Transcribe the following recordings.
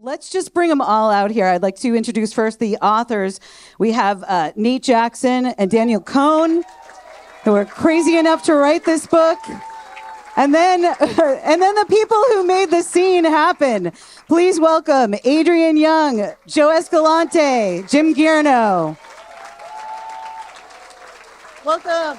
Let's just bring them all out here. I'd like to introduce first the authors. We have Nate Jackson and Daniel Kohn, who are crazy enough to write this book. And then the people who made the scene happen. Please welcome Adrian Young, Joe Escalante, Jim Guerinot. Welcome.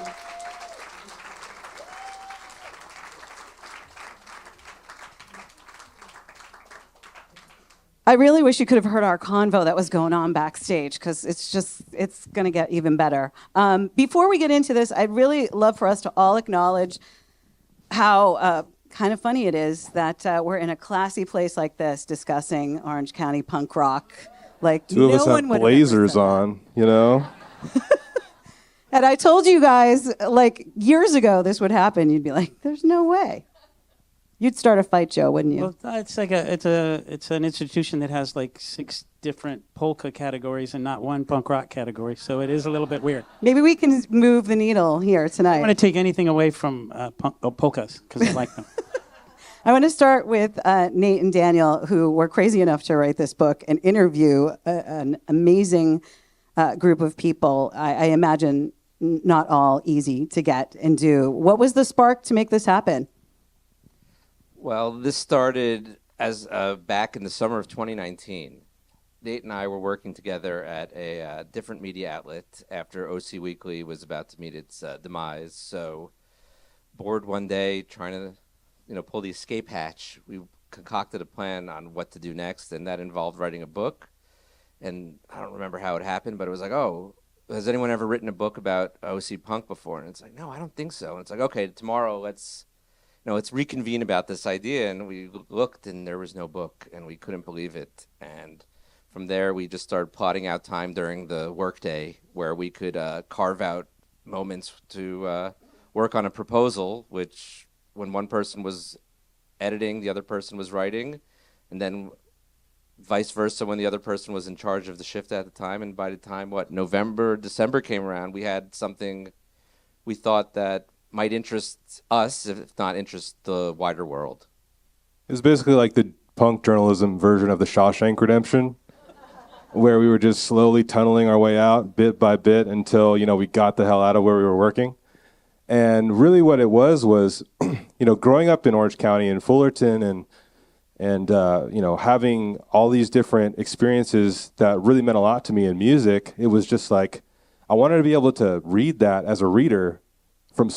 I really wish you could have heard our convo that was going on backstage, because it's going to get even better. Before we get into this, I'd really love for us to all acknowledge how kind of funny it is that we're in a classy place like this discussing Orange County punk rock. Like, Two of us have blazers on, you know? And I told you guys, like, years ago this would happen. You'd be like, there's no way. You'd start a fight, Joe, wouldn't you? Well, it's like it's an institution that has like 6 different polka categories and not one punk rock category, so it is a little bit weird. Maybe we can move the needle here tonight. I don't want to take anything away from polkas because I like them. I want to start with Nate and Daniel, who were crazy enough to write this book and interview an amazing group of people. I imagine not all easy to get and do. What was the spark to make this happen? Well, this started as back in the summer of 2019. Nate and I were working together at a different media outlet after OC Weekly was about to meet its demise. So, bored one day, trying to, pull the escape hatch, we concocted a plan on what to do next, and that involved writing a book. And I don't remember how it happened, but it was like, oh, has anyone ever written a book about OC punk before? And it's like, no, I don't think so. And it's like, okay, tomorrow let's reconvene about this idea. And we looked, and there was no book, and we couldn't believe it. And from there, we just started plotting out time during the workday where we could carve out moments to work on a proposal, which when one person was editing, the other person was writing, and then vice versa when the other person was in charge of the shift at the time. And by the time, November, December came around, we had something we thought that might interest us, if not interest the wider world. It was basically like the punk journalism version of the Shawshank Redemption, where we were just slowly tunneling our way out bit by bit until, we got the hell out of where we were working. And really what it was, growing up in Orange County in Fullerton and having all these different experiences that really meant a lot to me in music, it was just like, I wanted to be able to read that as a reader from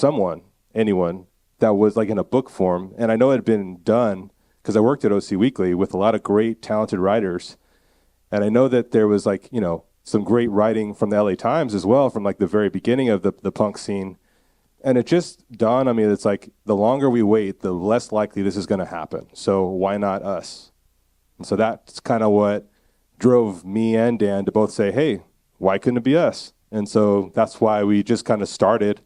anyone that was like in a book form. And I know it had been done because I worked at OC Weekly with a lot of great, talented writers. And I know that there was some great writing from the LA Times as well, from like the very beginning of the punk scene. And it just dawned on me that it's like, the longer we wait, the less likely this is going to happen. So why not us? And so that's kind of what drove me and Dan to both say, hey, why couldn't it be us? And so that's why we just kind of started.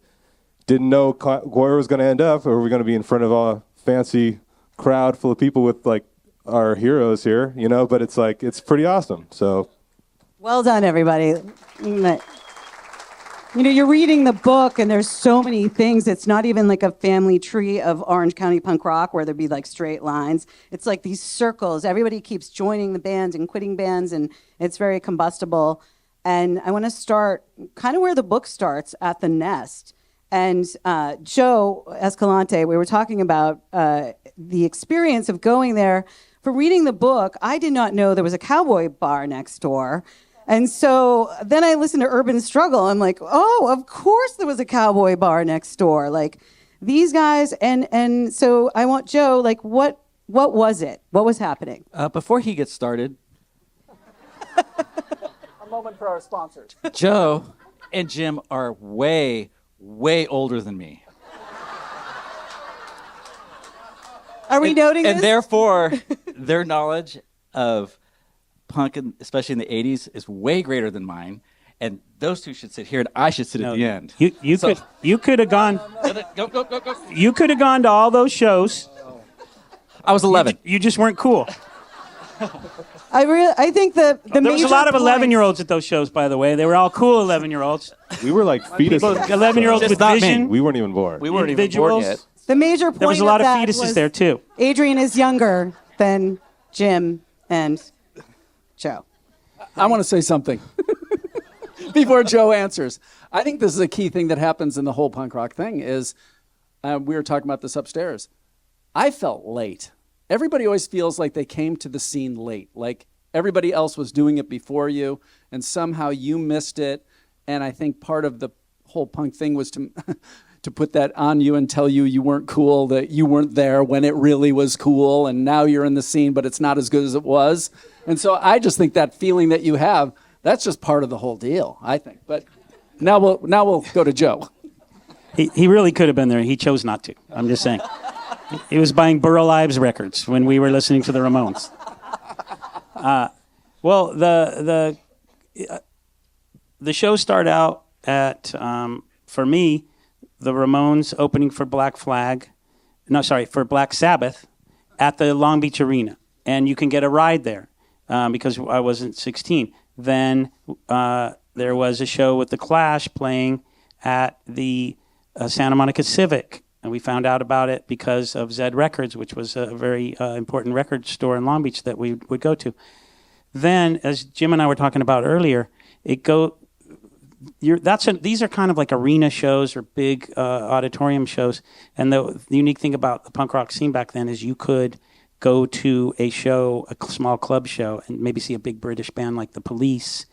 Didn't know where it was going to end up, or we're going to be in front of a fancy crowd full of people with like our heroes here, but it's like, it's pretty awesome. So, well done, everybody. You're reading the book and there's so many things. It's not even like a family tree of Orange County punk rock where there'd be like straight lines. It's like these circles. Everybody keeps joining the bands and quitting bands, and it's very combustible. And I want to start kind of where the book starts, at the Nest. And Joe Escalante, we were talking about the experience of going there. For reading the book, I did not know there was a cowboy bar next door. And so then I listened to Urban Struggle. I'm like, oh, of course there was a cowboy bar next door. Like, these guys. And so I want Joe, like, what was it? What was happening? Before he gets started. A moment for our sponsors. Joe and Jim are way older than me. Are we noting this? And therefore, their knowledge of punk, especially in the 80s, is way greater than mine. And those two should sit here, and I should sit at the end. You could have gone. Go. You could have gone to all those shows. I was 11. You just weren't cool. I think the there was a lot of 11-year-olds at those shows, by the way. They were all cool 11-year-olds. We were like fetuses. 11-year-olds with vision. We weren't even born. We weren't even born yet. The major point there was a lot of that fetuses was there too. Adrian is younger than Jim And Joe. I want to say something before Joe answers. I think this is a key thing that happens in the whole punk rock thing is, we were talking about this upstairs. I felt late. Everybody always feels like they came to the scene late, like everybody else was doing it before you, and somehow you missed it. And I think part of the whole punk thing was to to put that on you and tell you weren't cool, that you weren't there when it really was cool, and now you're in the scene, but it's not as good as it was. And so I just think that feeling that you have, that's just part of the whole deal, I think. But now we'll go to Joe. He really could have been there. He chose not to. I'm just saying. He was buying Burl Ives records when we were listening to the Ramones. Well, the show started out at, for me, the Ramones opening for Black Sabbath at the Long Beach Arena. And you can get a ride there because I wasn't 16. Then there was a show with The Clash playing at the Santa Monica Civic. And we found out about it because of Zed Records, which was a very important record store in Long Beach that we would go to. Then, as Jim and I were talking about earlier, these are kind of like arena shows or big auditorium shows. And the unique thing about the punk rock scene back then is you could go to a show, a small club show, and maybe see a big British band like the Police.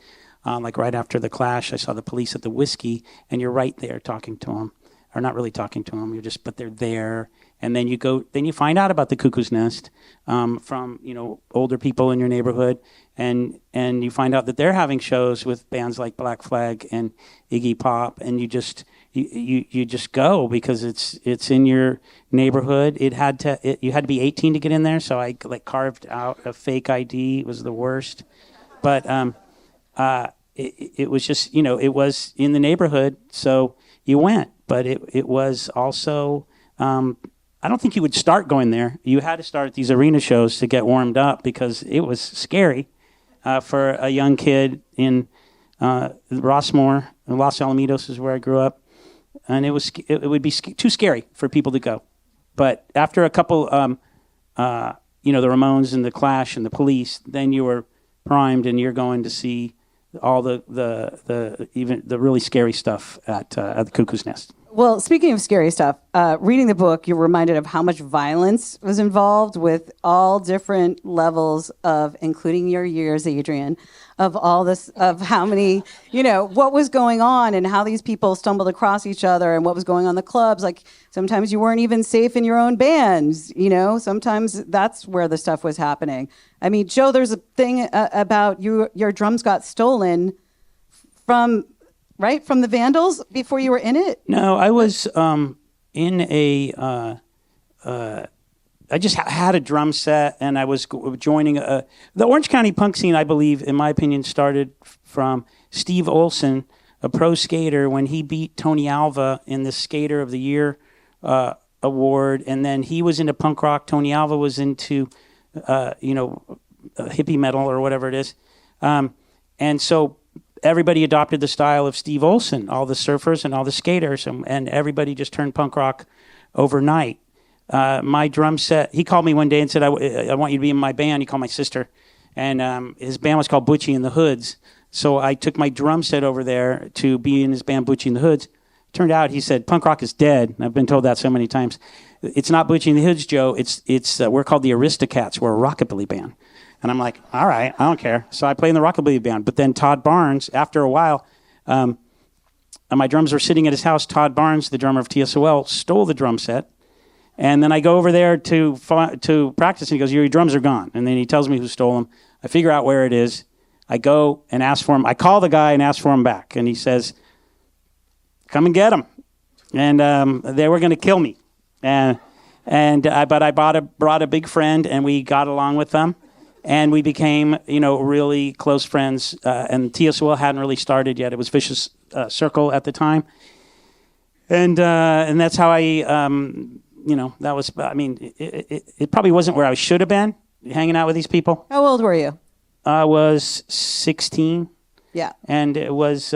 Like right after the Clash, I saw the Police at the Whiskey, and you're right there talking to them. Or not really talking to them, but they're there. And then you find out about the Cuckoo's Nest from, older people in your neighborhood. And you find out that they're having shows with bands like Black Flag and Iggy Pop. And you just go because it's in your neighborhood. You had to be 18 to get in there. So I carved out a fake ID. It was the worst. But it was just, it was in the neighborhood. So you went. But it was also, I don't think you would start going there. You had to start at these arena shows to get warmed up because it was scary for a young kid in Rossmore. Los Alamitos is where I grew up. And it would be too scary for people to go. But after a couple, the Ramones and the Clash and the Police, then you were primed and you're going to see all the even the really scary stuff at the Cuckoo's Nest. Well, speaking of scary stuff, reading the book, you're reminded of how much violence was involved with all different levels of, including your years, Adrian, of all this, of how many, what was going on and how these people stumbled across each other and what was going on in the clubs. Like sometimes you weren't even safe in your own bands, sometimes that's where the stuff was happening. I mean, Joe, there's a thing about your drums got stolen from the Vandals before you were in it? No, I was in I just had a drum set, and I was joining the Orange County punk scene, I believe, in my opinion, started from Steve Olson, a pro skater, when he beat Tony Alva in the Skater of the Year award, and then he was into punk rock. Tony Alva was into, hippie metal or whatever it is. And so everybody adopted the style of Steve Olson, all the surfers and all the skaters, and everybody just turned punk rock overnight. My drum set, he called me one day and said, I want you to be in my band. He called my sister, and his band was called Butchie and the Hoods. So I took my drum set over there to be in his band Butchie and the Hoods. Turned out, he said, punk rock is dead. I've been told that so many times. It's not Butchie and the Hoods, Joe. It's we're called the Aristocats. We're a rockabilly band. And I'm like, all right, I don't care. So I play in the rockabilly band. But then Todd Barnes, after a while, my drums were sitting at his house. Todd Barnes, the drummer of TSOL, stole the drum set. And then I go over there to practice, and he goes, your drums are gone. And then he tells me who stole them. I figure out where it is. I go and ask for him. I call the guy and ask for him back. And he says, come and get him. And they were going to kill me. But I brought a big friend, and we got along with them. And we became, really close friends. And TSOL hadn't really started yet. It was Vicious Circle at the time. And that's how I, that was, it probably wasn't where I should have been, hanging out with these people. How old were you? I was 16. Yeah. And it was,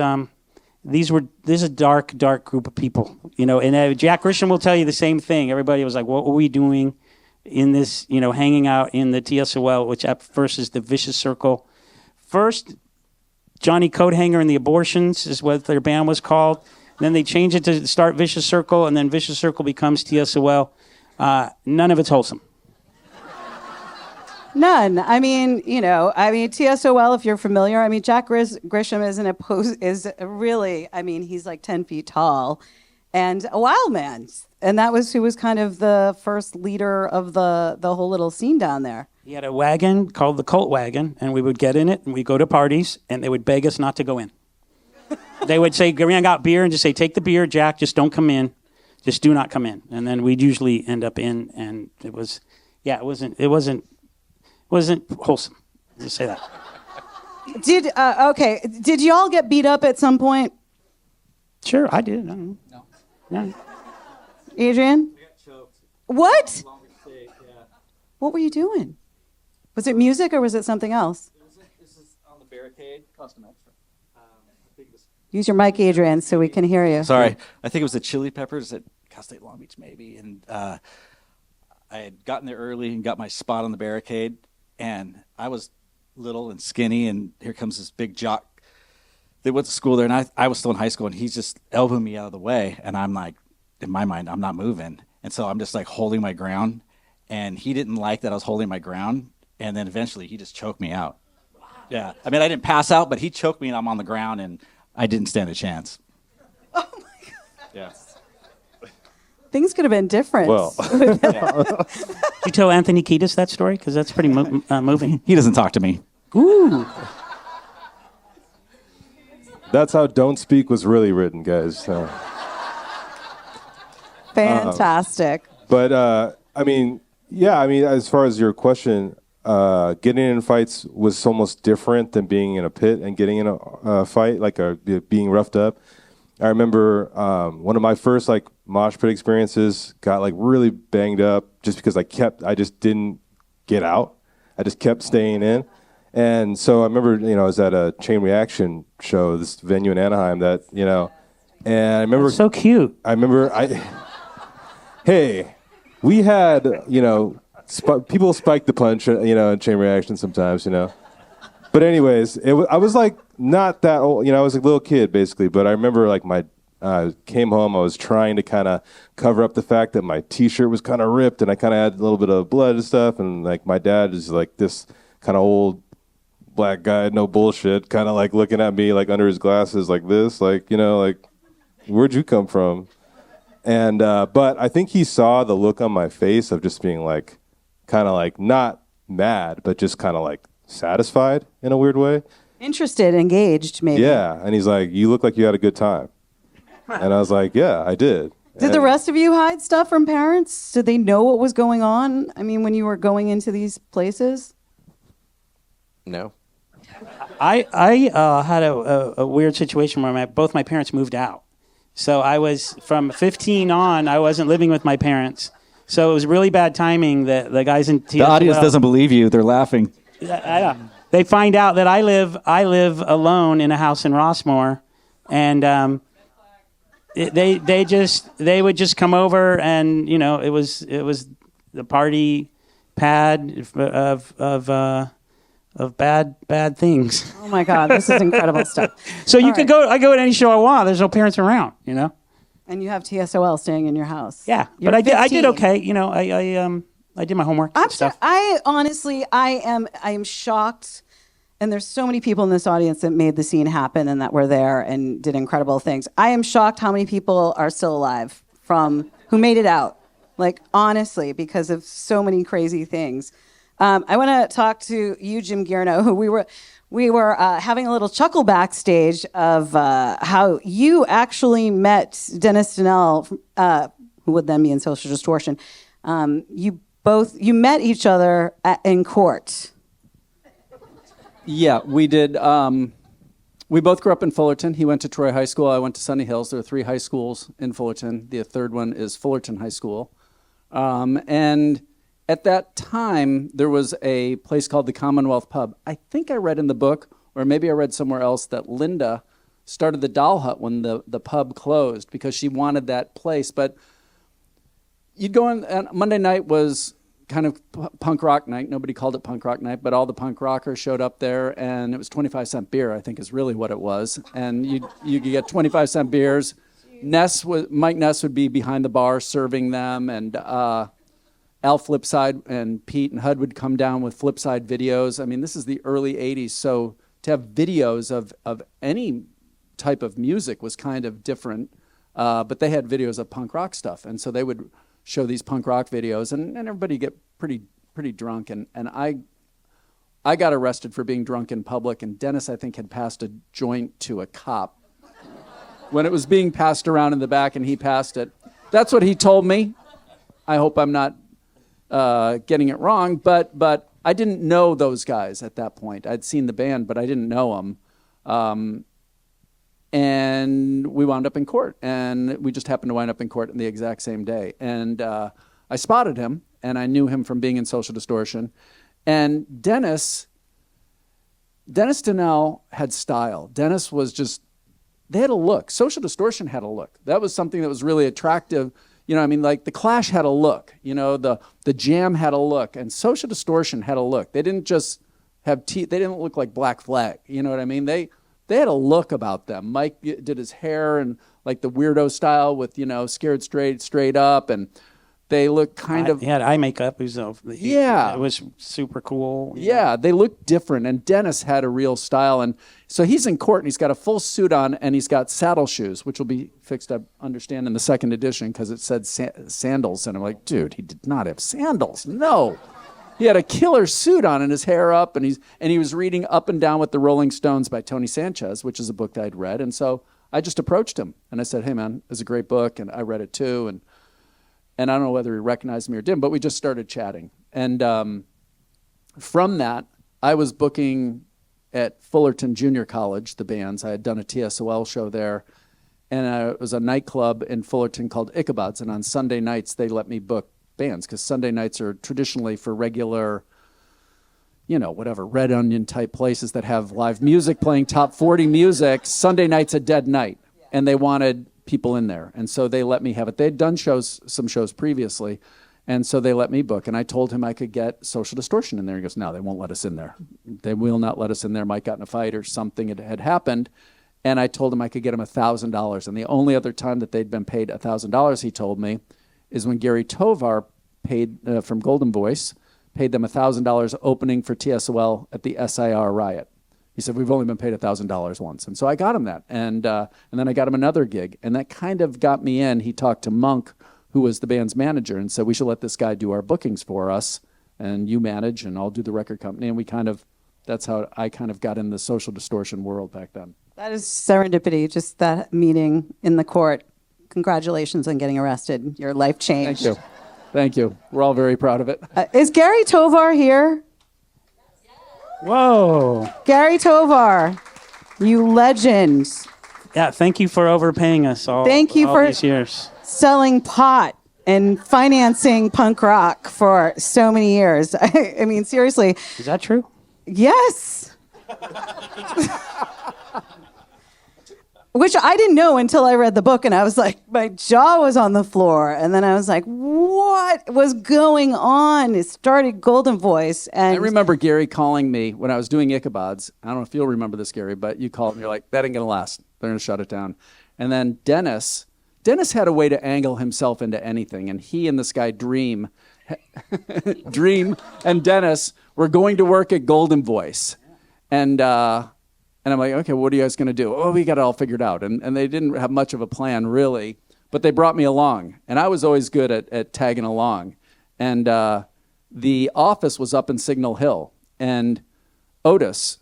this is a dark group of people, and Jack Grisham will tell you the same thing. Everybody was like, what were we doing? in this, hanging out in the TSOL, which at first is the Vicious Circle. First, Johnny Coathanger and the Abortions is what their band was called. Then they changed it to start Vicious Circle, and then Vicious Circle becomes TSOL. None of it's wholesome. None. I mean, TSOL, if you're familiar, Jack Grisham is really, he's like 10 feet tall and a wild man. And that was who was kind of the first leader of the whole little scene down there. He had a wagon called the Colt Wagon, and we would get in it, and we'd go to parties, and they would beg us not to go in. They would say, "I got beer," and just say, "Take the beer, Jack, just don't come in. Just do not come in." And then we'd usually end up in, and it wasn't wholesome. Just say that. Did y'all get beat up at some point? Sure, I did. I don't know. No. Adrian? I got choked. What? Yeah. What were you doing? Was it music or was it something else? This is on the barricade. Custom extra. Use your mic, Adrian, so we can hear you. Sorry, I think it was the Chili Peppers at Cal State Long Beach, maybe. And I had gotten there early and got my spot on the barricade. And I was little and skinny, and here comes this big jock. They went to school there, and I was still in high school, and he's just elbowing me out of the way. And I'm like, in my mind, I'm not moving. And so I'm just like holding my ground. And he didn't like that I was holding my ground. And then eventually he just choked me out. Wow. Yeah. I didn't pass out, but he choked me, and I'm on the ground, and I didn't stand a chance. Oh, my God. Yeah. Things could have been different. Well, Did you tell Anthony Kiedis that story? Because that's pretty moving. He doesn't talk to me. Ooh. that's how "Don't Speak" was really written, guys. So. Fantastic. But as far as your question, getting in fights was almost different than being in a pit and getting in a fight, being roughed up. I remember one of my first mosh pit experiences got really banged up just because I just didn't get out. I just kept staying in. And so I remember, I was at a Chain Reaction show, this venue in Anaheim and I remember. That's so cute. I remember hey, we had, people spike the punch, in Chain Reaction sometimes, But anyways, I was not that old, I was a little kid basically, but I remember came home, I was trying to kind of cover up the fact that my t-shirt was kind of ripped and I kind of had a little bit of blood and stuff. And my dad is this kind of old black guy, no bullshit, kind of looking at me under his glasses like this, where'd you come from? And, but I think he saw the look on my face of just being kind of not mad, but just kind of satisfied in a weird way. Interested, engaged, maybe. Yeah. And he's like, "You look like you had a good time." And I was like, "Yeah, I did." Did the rest of you hide stuff from parents? Did they know what was going on? When you were going into these places? No. I had a weird situation where both my parents moved out. So I was, from 15 on, I wasn't living with my parents. So it was really bad timing that the guys in TSOL... The audience doesn't believe you. They're laughing. They find out that I live alone in a house in Rossmore, and they would just come over, and it was the party pad of bad things. Oh my God, this is incredible stuff. So I go to any show I want. There's no parents around, And you have TSOL staying in your house. Yeah, You're but 15. I did okay. I did my homework and stuff. I honestly, I am shocked. And there's so many people in this audience that made the scene happen and that were there and did incredible things. I am shocked how many people are still alive who made it out. Honestly, because of so many crazy things. I want to talk to you, Jim Guerinot, who we were having a little chuckle backstage of how you actually met Dennis Donnell, who would then be in Social Distortion. You met each other in court. Yeah, we did. We both grew up in Fullerton. He went to Troy High School. I went to Sunny Hills. There are 3 high schools in Fullerton. The third one is Fullerton High School. And at that time, there was a place called the Commonwealth Pub. I think I read in the book, or maybe I read somewhere else, that Linda started the Doll Hut when the pub closed because she wanted that place. But you'd go in, and Monday night was kind of punk rock night. Nobody called it punk rock night, but all the punk rockers showed up there, and it was 25-cent beer, I think is really what it was. And you could get 25-cent beers. Mike Ness would be behind the bar serving them, and Al Flipside and Pete and Hud would come down with Flipside videos. I mean, this is the early 80s, so to have videos of any type of music was kind of different, but they had videos of punk rock stuff, and so they would show these punk rock videos, and everybody get pretty drunk, and I got arrested for being drunk in public, and Dennis, I think, had passed a joint to a cop when it was being passed around in the back, and he passed it. That's what he told me. I hope I'm not getting it wrong, but I didn't know those guys at that point. I'd seen the band, but I didn't know them. And we wound up in court, and we just happened to wind up in court on the exact same day. And I spotted him, and I knew him from being in Social Distortion. And Dennis Daniel had style. Dennis was just, they had a look. Social Distortion had a look. That was something that was really attractive. You know, I mean, like the Clash had a look. You know, the Jam had a look, and Social Distortion had a look. They didn't just have teeth. They didn't look like Black Flag. You know what I mean? They had a look about them. Mike did his hair and like the weirdo style with, you know, scared straight up, and they look kind of. He had eye makeup. It was super cool. Yeah, they looked different, and Dennis had a real style, and so he's in court, and he's got a full suit on, and he's got saddle shoes, which will be fixed, I understand, in the second edition because it said sandals, and I'm like, dude, he did not have sandals. No. He had a killer suit on and his hair up, and he was reading Up and Down with the Rolling Stones by Tony Sanchez, which is a book that I'd read. And so I just approached him, and I said, hey, man, it's a great book, and I read it too. And I don't know whether he recognized me or didn't, but we just started chatting. And from that, I was booking at Fullerton Junior College, the bands. I had done a TSOL show there, and it was a nightclub in Fullerton called Ichabod's, and on Sunday nights they let me book bands, because Sunday nights are traditionally for regular, you know, whatever, Red Onion type places that have live music playing top 40 music. Sunday night's a dead night, and they wanted people in there, and so they let me have it. They'd done some shows previously, and so they let me book, and I told him I could get Social Distortion in there. He goes, no, they won't let us in there. They will not let us in there. Mike got in a fight or something had happened, and I told him I could get him $1,000, and the only other time that they'd been paid $1,000, he told me, is when Gary Tovar paid from Golden Voice, paid them $1,000 opening for TSOL at the SIR riot. He said, we've only been paid $1,000 once. And so I got him that. And then I got him another gig. And that kind of got me in. He talked to Monk, who was the band's manager, and said, we should let this guy do our bookings for us. And you manage, and I'll do the record company. And that's how I kind of got in the Social Distortion world back then. That is serendipity, just that meeting in the court. Congratulations on getting arrested. Your life changed. Thank you. Thank you. We're all very proud of it. Is Gary Tovar here? Whoa. Gary Tovar, you legend. Yeah, thank you for overpaying us all. Thank you for these years. Selling pot and financing punk rock for so many years. I mean, seriously. Is that true? Yes. Which I didn't know until I read the book, and I was like, my jaw was on the floor. And then I was like, what was going on? It started Golden Voice. And I remember Gary calling me when I was doing Ichabod's. I don't know if you'll remember this, Gary, but you called and you're like, that ain't going to last. They're going to shut it down. And then Dennis had a way to angle himself into anything. And he and this guy, Dream and Dennis were going to work at Golden Voice. And I'm like, okay, what are you guys going to do? Oh, we got it all figured out. And they didn't have much of a plan, really. But they brought me along. And I was always good at tagging along. And the office was up in Signal Hill. And Otis,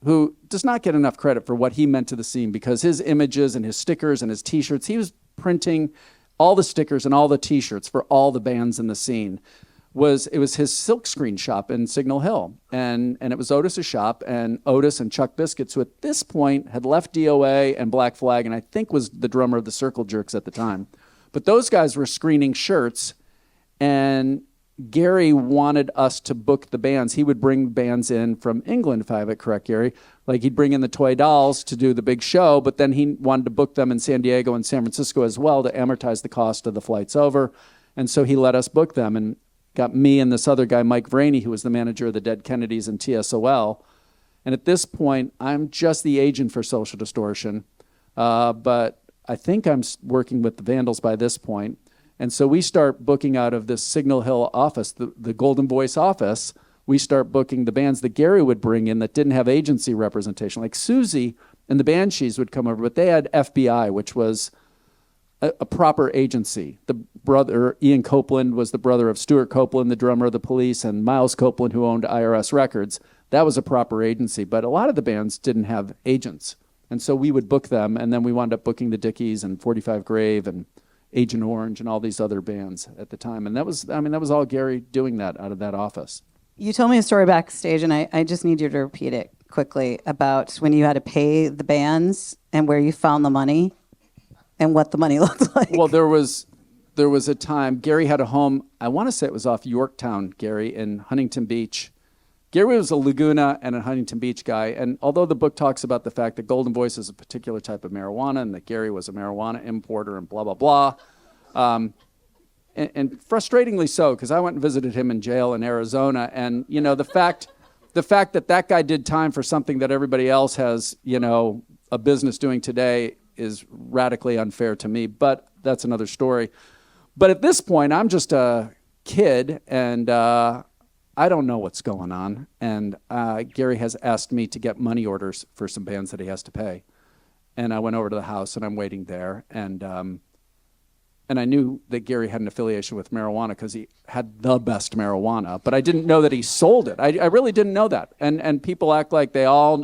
who does not get enough credit for what he meant to the scene, because his images and his stickers and his T-shirts, he was printing all the stickers and all the T-shirts for all the bands in the scene. It was his silkscreen shop in Signal Hill, and it was Otis's shop, and Otis and Chuck Biscuits, who at this point had left DOA and Black Flag, and I think was the drummer of the Circle Jerks at the time. But those guys were screening shirts, and Gary wanted us to book the bands. He would bring bands in from England, if I have it correct, Gary. Like he'd bring in the Toy Dolls to do the big show, but then he wanted to book them in San Diego and San Francisco as well to amortize the cost of the flights over, and so he let us book them. And got me and this other guy, Mike Vraney, who was the manager of the Dead Kennedys and TSOL. And at this point, I'm just the agent for Social Distortion. But I think I'm working with the Vandals by this point. And so we start booking out of this Signal Hill office, the Golden Voice office. We start booking the bands that Gary would bring in that didn't have agency representation. Like Susie and the Banshees would come over, but they had FBI, which was a proper agency. The brother, Ian Copeland, was the brother of Stuart Copeland, the drummer of the Police, and Miles Copeland, who owned IRS Records. That was a proper agency, but a lot of the bands didn't have agents. And so we would book them, and then we wound up booking the Dickies and 45 Grave and Agent Orange and all these other bands at the time. And that was all Gary doing that out of that office. You told me a story backstage, and I just need you to repeat it quickly about when you had to pay the bands and where you found the money and what the money looked like. Well, there was a time Gary had a home, I want to say it was off Yorktown, Gary, in Huntington Beach. Gary was a Laguna and a Huntington Beach guy, and although the book talks about the fact that Golden Voice is a particular type of marijuana and that Gary was a marijuana importer and blah, blah, blah, and frustratingly so, because I went and visited him in jail in Arizona, and the fact that guy did time for something that everybody else has, a business doing today is radically unfair to me, but that's another story. But at this point, I'm just a kid, and I don't know what's going on, and Gary has asked me to get money orders for some bands that he has to pay. And I went over to the house, and I'm waiting there, and I knew that Gary had an affiliation with marijuana because he had the best marijuana, but I didn't know that he sold it. I really didn't know that. And people act like we all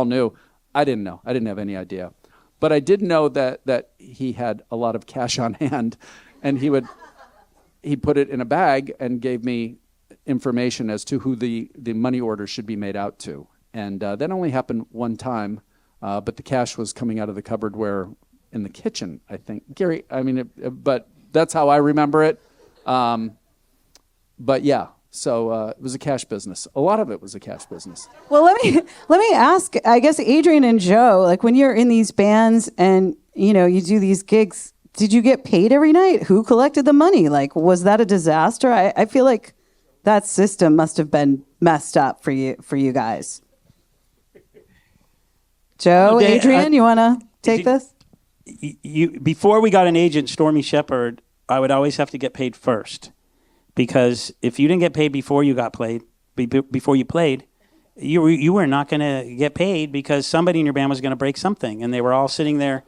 knew. I didn't know. I didn't have any idea. But I did know that he had a lot of cash on hand, and he put it in a bag and gave me information as to who the money order should be made out to. And that only happened one time, but the cash was coming out of the cupboard in the kitchen, I think. Gary, but that's how I remember it. But yeah, so it was a cash business. A lot of it was a cash business. Well, let me ask, I guess, Adrian and Joe, like when you're in these bands and, you do these gigs, did you get paid every night? Who collected the money? Like, was that a disaster? I feel like that system must have been messed up for you guys. Joe, Adrian, you want to take this? Before we got an agent, Stormy Shepherd, I would always have to get paid first, because if you didn't get paid before you played, you were not going to get paid because somebody in your band was going to break something, and they were all sitting there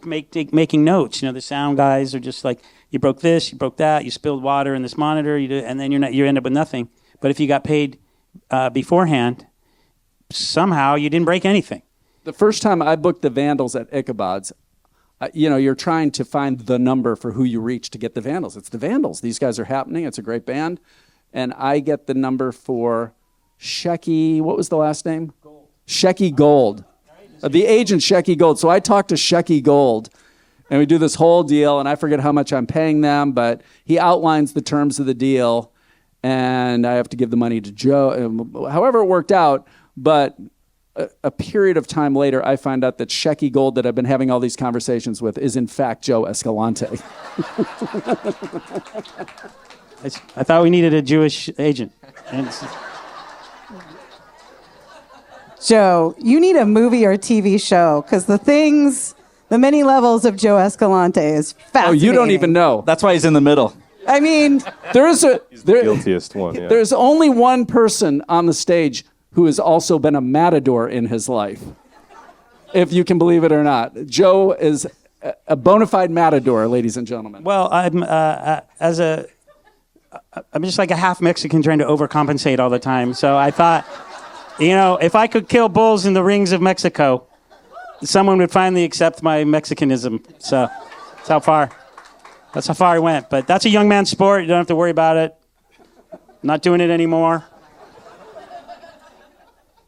making notes. The sound guys are just like, you broke this, you broke that, you spilled water in this monitor, and then you end up with nothing. But if you got paid beforehand, somehow you didn't break anything. The first time I booked the Vandals at Ichabod's, you're trying to find the number for who you reach to get the Vandals. It's the Vandals. These guys are happening. It's a great band. And I get the number for Shecky, what was the last name? Gold. Shecky Gold. The agent, Shecky Gold. So I talked to Shecky Gold, and we do this whole deal, and I forget how much I'm paying them, but he outlines the terms of the deal, and I have to give the money to Joe. However it worked out, but a period of time later, I find out that Shecky Gold that I've been having all these conversations with is in fact Joe Escalante. I thought we needed a Jewish agent. Joe, you need a movie or TV show, because the many levels of Joe Escalante is fascinating. Oh, you don't even know. That's why he's in the middle. I mean, He's the guiltiest one. Yeah. There's only one person on the stage who has also been a matador in his life, if you can believe it or not. Joe is a bona fide matador, ladies and gentlemen. Well, I'm just like a half Mexican trying to overcompensate all the time. So I thought, if I could kill bulls in the rings of Mexico, someone would finally accept my Mexicanism. So that's how far I went. But that's a young man's sport. You don't have to worry about it. I'm not doing it anymore.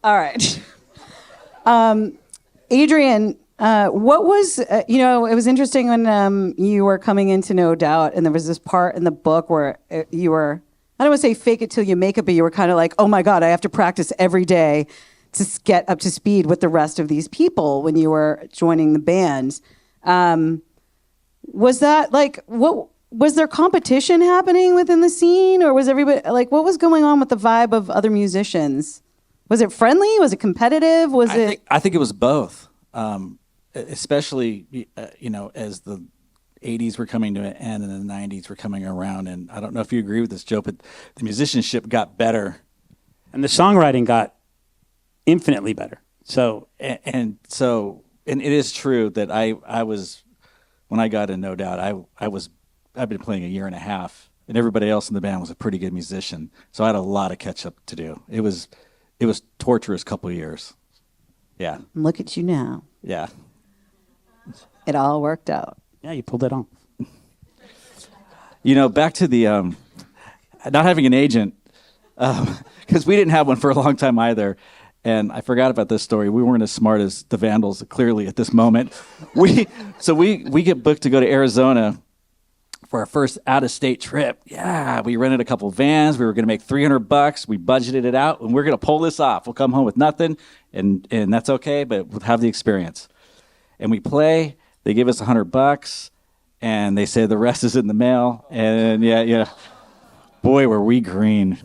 all right. Adrian, what was, it was interesting when you were coming into No Doubt, and there was this part in the book where you were, I don't want to say fake it till you make it, but you were kind of like, oh my God, I have to practice every day to get up to speed with the rest of these people when you were joining the band. Was that like, what was there competition happening within the scene, or was everybody like, what was going on with the vibe of other musicians? Was it friendly? Was it competitive? I think it was both, especially as the 80s were coming to an end and the 90s were coming around. And I don't know if you agree with this, Joe, but the musicianship got better. And the songwriting got infinitely better. So and it is true that I was, when I got in No Doubt, I've been playing a year and a half, and everybody else in the band was a pretty good musician. So I had a lot of catch up to do. It was torturous couple of years. Yeah. Look at you now. Yeah. It all worked out. yeah, you pulled it off. Back to the not having an agent, because we didn't have one for a long time either. And I forgot about this story. We weren't as smart as the Vandals, clearly, at this moment. We get booked to go to Arizona for our first out-of-state trip. Yeah, we rented a couple vans. We were going to make $300. We budgeted it out, and we're going to pull this off. We'll come home with nothing, and that's okay, but we'll have the experience. And we play. They give us $100, and they say the rest is in the mail. And yeah, boy, were we green.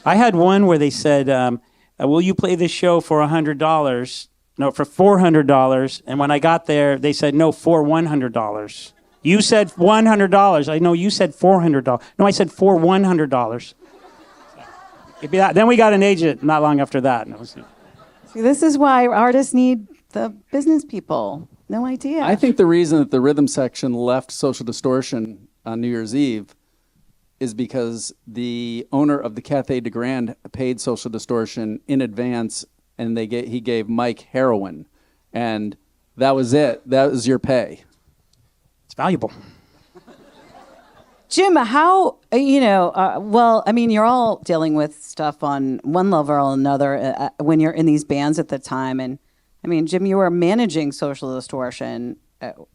I had one where they said, will you play this show for $100? No, for $400. And when I got there, they said, no, for $100. You said $100. I know you said $400. No, I said for $100. Then we got an agent not long after that. See, this is why artists need the business people. No idea. I think the reason that the rhythm section left Social Distortion on New Year's Eve is because the owner of the Cathay de Grand paid Social Distortion in advance, and he gave Mike heroin, and that was it. That was your pay. It's valuable. Jim, how, you're all dealing with stuff on one level or another when you're in these bands at the time. And, Jim, you were managing Social Distortion,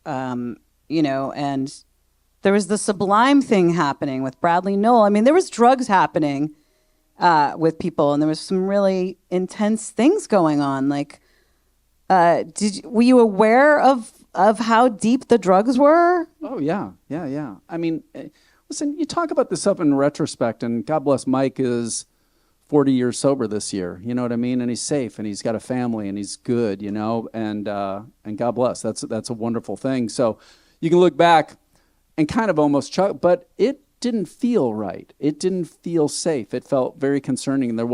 and there was the Sublime thing happening with Bradley Noel. There was drugs happening with people, and there was some really intense things going on. Like, were you aware of how deep the drugs were? Oh, yeah. Listen, you talk about this up in retrospect, and God bless Mike is 40 years sober this year, you know what I mean? And he's safe, and he's got a family, and he's good, and God bless. That's a wonderful thing. So you can look back and kind of almost chuck, but it didn't feel right. It didn't feel safe. It felt very concerning. There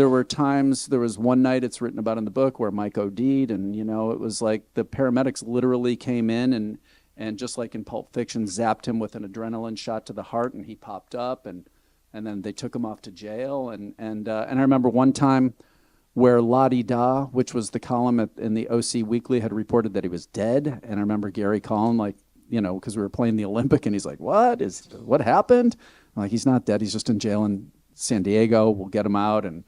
were times, there was one night, it's written about in the book, where Mike OD'd, and it was like the paramedics literally came in and just like in Pulp Fiction, zapped him with an adrenaline shot to the heart, and he popped up, and then they took him off to jail. And I remember one time where La Di Da, which was the column in the OC Weekly, had reported that he was dead. And I remember Gary calling, because we were playing the Olympic, and he's like, what happened? I'm like, he's not dead. He's just in jail in San Diego. We'll get him out. And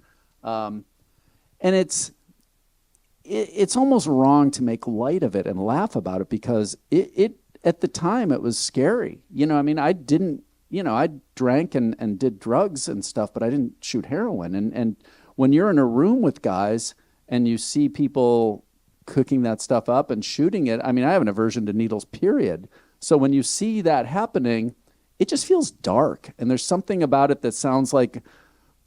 it's almost wrong to make light of it and laugh about it, because it at the time it was scary. I didn't, I drank and did drugs and stuff, but I didn't shoot heroin. And when you're in a room with guys and you see people cooking that stuff up and shooting it, I have an aversion to needles, period. So when you see that happening, it just feels dark. And there's something about it that sounds like,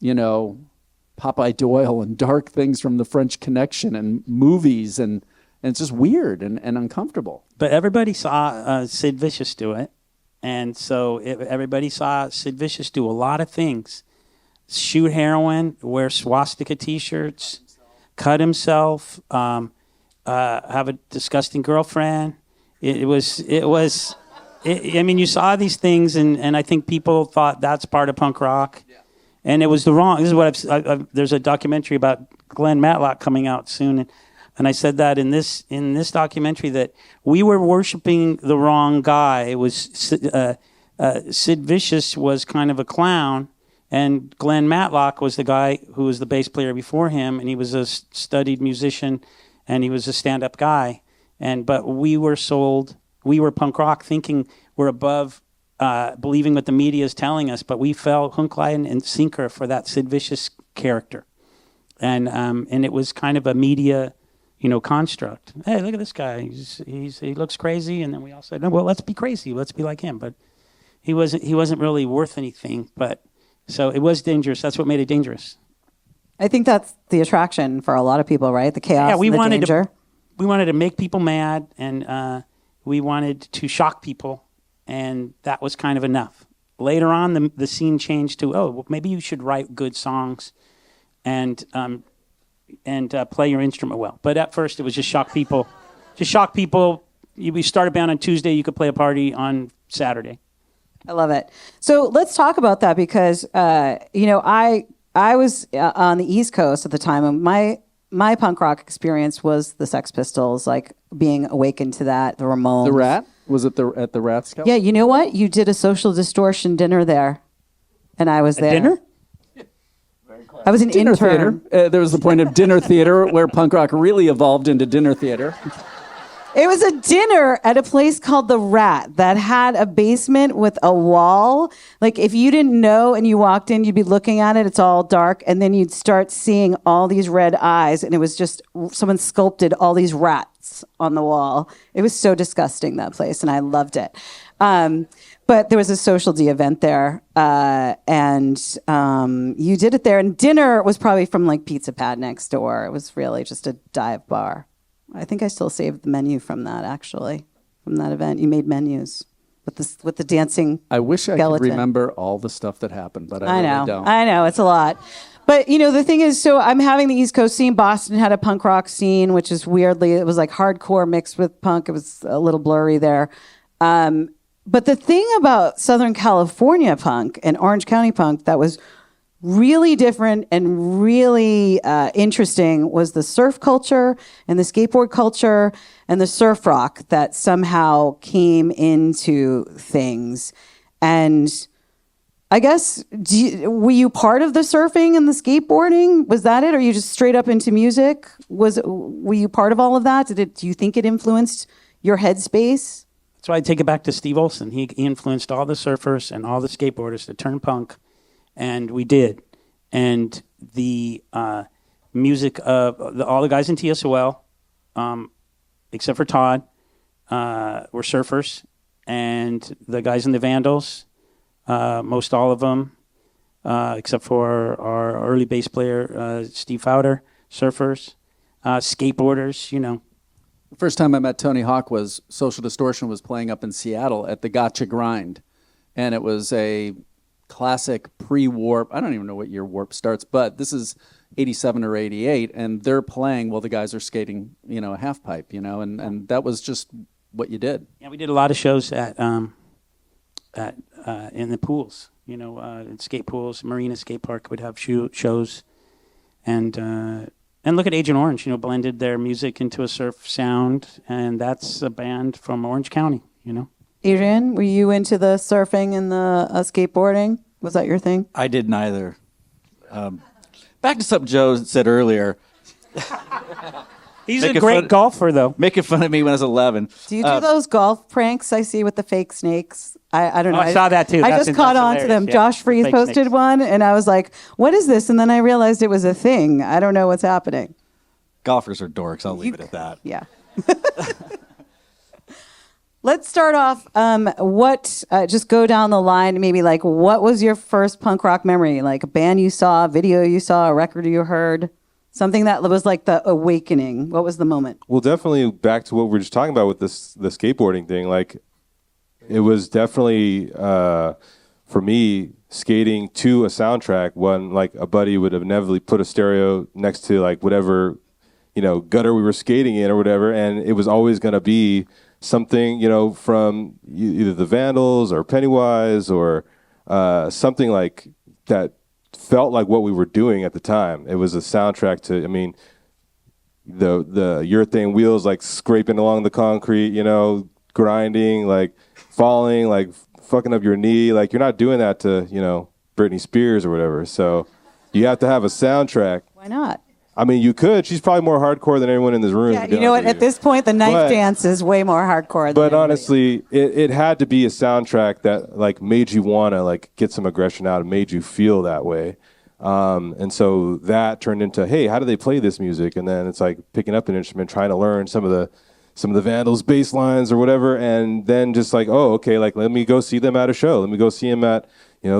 Popeye Doyle and dark things from the French Connection and movies, and it's just weird and uncomfortable. But everybody saw Sid Vicious do it, and so everybody saw Sid Vicious do a lot of things: shoot heroin, wear swastika T-shirts, cut himself, have a disgusting girlfriend. You saw these things, and I think people thought that's part of punk rock. Yeah. And it was the wrong. This is what there's a documentary about Glenn Matlock coming out soon, and I said that in this documentary that we were worshiping the wrong guy. It was Sid Vicious was kind of a clown, and Glenn Matlock was the guy who was the bass player before him, and he was a studied musician, and he was a stand-up guy. But we were sold. We were punk rock, thinking we're above. Believing what the media is telling us, but we fell hook, line, and sinker for that Sid Vicious character, and it was kind of a media construct. Hey, look at this guy. He looks crazy, and then we all said, no, well, let's be crazy. Let's be like him. But he wasn't really worth anything. But so it was dangerous. That's what made it dangerous. I think that's the attraction for a lot of people, right? The chaos, Yeah, we and the wanted danger. we wanted to make people mad, and we wanted to shock people, and that was kind of enough. Later on, the scene changed to, well, maybe you should write good songs, and play your instrument well. But at first, it was just shock people. Just shock people. We started a band on Tuesday. You could play a party on Saturday. I love it. So let's talk about that because, I was on the East Coast at the time, and my punk rock experience was the Sex Pistols, like being awakened to that, the Ramones. The Rat? Was it at the Rat Scout? Yeah, you know what? You did a Social Distortion dinner there, and I was there. Dinner? I was an Dinner intern. theater. There was the point of dinner theater where punk rock really evolved into dinner theater. It was a dinner at a place called The Rat that had a basement with a wall. Like, if you didn't know and you walked in, you'd be looking at it, it's all dark, and then you'd start seeing all these red eyes, and it was just someone sculpted all these rats on the wall. It was so disgusting, that place, and I loved it. But there was a Social D event there, and you did it there, and dinner was probably from, like, Pizza Pad next door. It was really just a dive bar. I think I still saved the menu from that, actually, from that event. You made menus with the dancing I wish I skeleton. could remember all the stuff that happened, but I really don't. I know, it's a lot. But, the thing is, so I'm having the East Coast scene. Boston had a punk rock scene, which is weirdly, it was like hardcore mixed with punk. It was a little blurry there. But the thing about Southern California punk and Orange County punk that was really different and really interesting was the surf culture and the skateboard culture and the surf rock that somehow came into things. And I guess, were you part of the surfing and the skateboarding? Was that it? Or are you just straight up into music? Were you part of all of that? Do you think it influenced your headspace? So I take it back to Steve Olson. He influenced all the surfers and all the skateboarders to turn punk. And we did. And the music of all the guys in TSOL, except for Todd, were surfers. And the guys in the Vandals, most all of them, except for our early bass player, Steve Fowder, surfers, skateboarders, The first time I met Tony Hawk was Social Distortion was playing up in Seattle at the Gotcha Grind. And it was a classic pre-warp. I don't even know what year warp starts, but this is 87 or 88, and they're playing while the guys are skating, a half pipe, and that was just what you did. Yeah, we did a lot of shows at in the pools, in skate pools. Marina Skate Park would have shows, and look at Agent Orange, blended their music into a surf sound, and that's a band from Orange County, Adrian, were you into the surfing and the skateboarding? Was that your thing? I did neither. Back to something Joe said earlier. He's a great golfer, though. Making fun of me when I was 11. Do you do those golf pranks I see with the fake snakes? I don't know. I saw that too. I just caught on to them. Yeah. Josh Freese Fake posted snakes. one, and I was like, what is this? And then I realized it was a thing. I don't know what's happening. Golfers are dorks. I'll leave it at that. Yeah. Let's start off. Just go down the line. Maybe like, what was your first punk rock memory? Like a band you saw, a video you saw, a record you heard, something that was like the awakening. What was the moment? Well, definitely back to what we were just talking about with the skateboarding thing. Like, it was definitely for me skating to a soundtrack when like a buddy would have inevitably put a stereo next to like whatever gutter we were skating in or whatever, and it was always going to be something from either the Vandals or Pennywise or something like that felt like what we were doing at the time. It was a soundtrack to, the urethane wheels like scraping along the concrete, grinding, like falling, like fucking up your knee. Like, you're not doing that to, Britney Spears or whatever. So you have to have a soundtrack. Why not? I mean, you could. She's probably more hardcore than everyone in this room. Yeah, you know what? At this point, the knife dance is way more hardcore. But honestly, it had to be a soundtrack that like made you want to like get some aggression out and made you feel that way. And so that turned into, hey, how do they play this music? And then it's like picking up an instrument, trying to learn some of the Vandals bass lines or whatever, and then just like, oh, okay, like let me go see them at a show. Let me go see them at,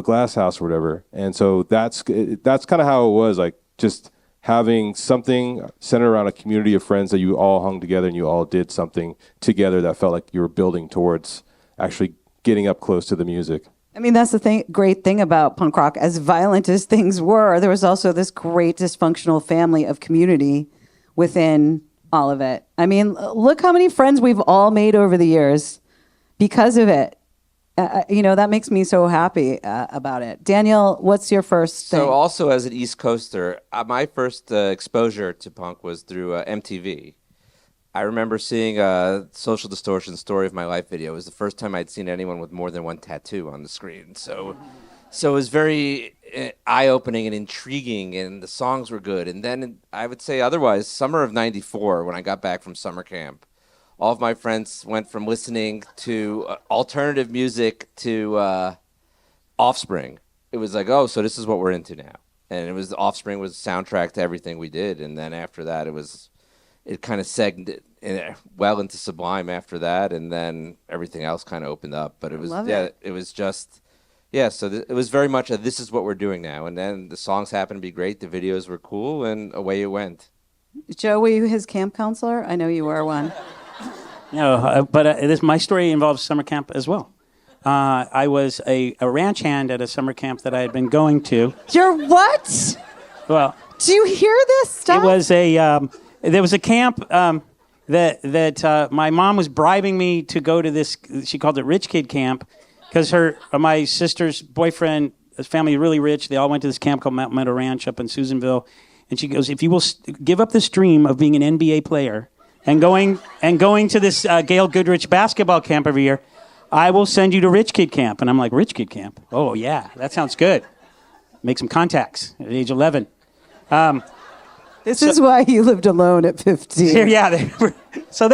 Glass House or whatever. And so that's kind of how it was, like just having something centered around a community of friends that you all hung together and you all did something together that felt like you were building towards actually getting up close to the music. I mean, that's the great thing about punk rock. As violent as things were, there was also this great dysfunctional family of community within all of it. I mean, look how many friends we've all made over the years because of it. That makes me so happy about it. Daniel, what's your first thing? So also as an East Coaster, my first exposure to punk was through MTV. I remember seeing a Social Distortion Story of My Life video. It was the first time I'd seen anyone with more than one tattoo on the screen. So it was very eye-opening and intriguing, and the songs were good. And then I would say otherwise, summer of '94, when I got back from summer camp, all of my friends went from listening to alternative music to Offspring. It was like, oh, so this is what we're into now. And it was Offspring was the soundtrack to everything we did. And then after that, it kind of segued well into Sublime after that, and then everything else kind of opened up. But it was it was just so it was very much this is what we're doing now. And then the songs happened to be great, the videos were cool, and away it went. Joe, were you his camp counselor? I know you were one. No, but my story involves summer camp as well. I was a ranch hand at a summer camp that I had been going to. You're what? Well, do you hear this stuff? It was there was a camp that my mom was bribing me to go to this. She called it Rich Kid Camp because my sister's boyfriend, his family really rich. They all went to this camp called Mount Meadow Ranch up in Susanville, and she goes, if you will give up this dream of being an NBA player and going to this Gail Goodrich basketball camp every year, I will send you to Rich Kid Camp. And I'm like, Rich Kid Camp? Oh, yeah, that sounds good. Make some contacts at age 11. This is why you lived alone at 15. Yeah. So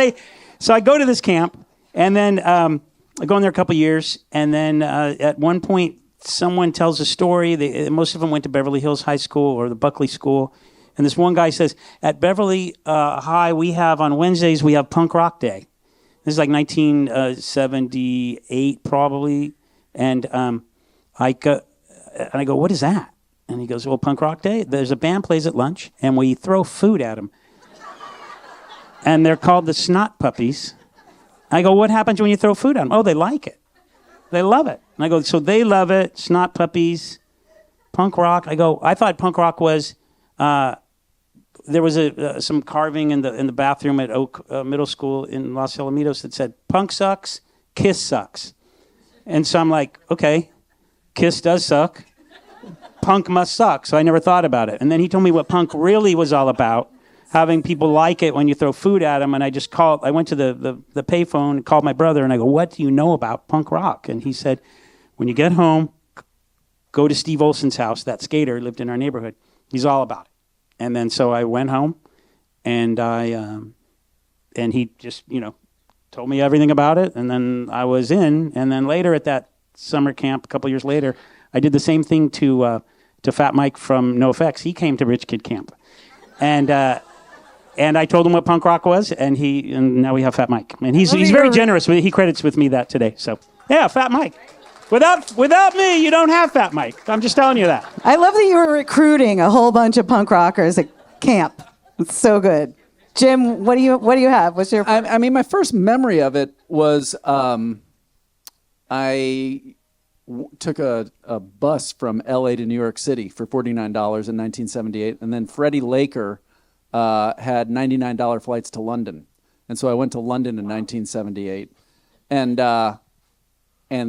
I go to this camp, and then I go in there a couple years, and then at one point, someone tells a story. Most of them went to Beverly Hills High School or the Buckley School. And this one guy says, at Beverly High, on Wednesdays, we have Punk Rock Day. This is like 1978, probably. And I go, what is that? And he goes, well, Punk Rock Day. There's a band plays at lunch, and we throw food at them. And they're called the Snot Puppies. I go, what happens when you throw food at them? Oh, they like it. They love it. And I go, so they love it, Snot Puppies, punk rock. I go, I thought punk rock was... there was some carving in the bathroom at Oak Middle School in Los Alamitos that said, punk sucks, Kiss sucks. And so I'm like, okay, Kiss does suck. Punk must suck. So I never thought about it. And then he told me what punk really was all about, having people like it when you throw food at them. And I went to the payphone and called my brother, and I go, what do you know about punk rock? And he said, when you get home, go to Steve Olson's house. That skater lived in our neighborhood. He's all about it. And then so I went home, and and he just told me everything about it, and then I was in. And then later at that summer camp, a couple years later, I did the same thing to Fat Mike from NoFX. He came to Rich Kid Camp, and I told him what punk rock was, and now we have Fat Mike, and he's very generous. He credits with me that today. So yeah, Fat Mike. Without me, you don't have Fat Mike. I'm just telling you that. I love that you were recruiting a whole bunch of punk rockers at camp. It's so good. Jim, what do you have? What's your? I mean, my first memory of it was I took a bus from L.A. to New York City for $49 in 1978, and then Freddie Laker had $99 flights to London, and so I went to London in 1978, and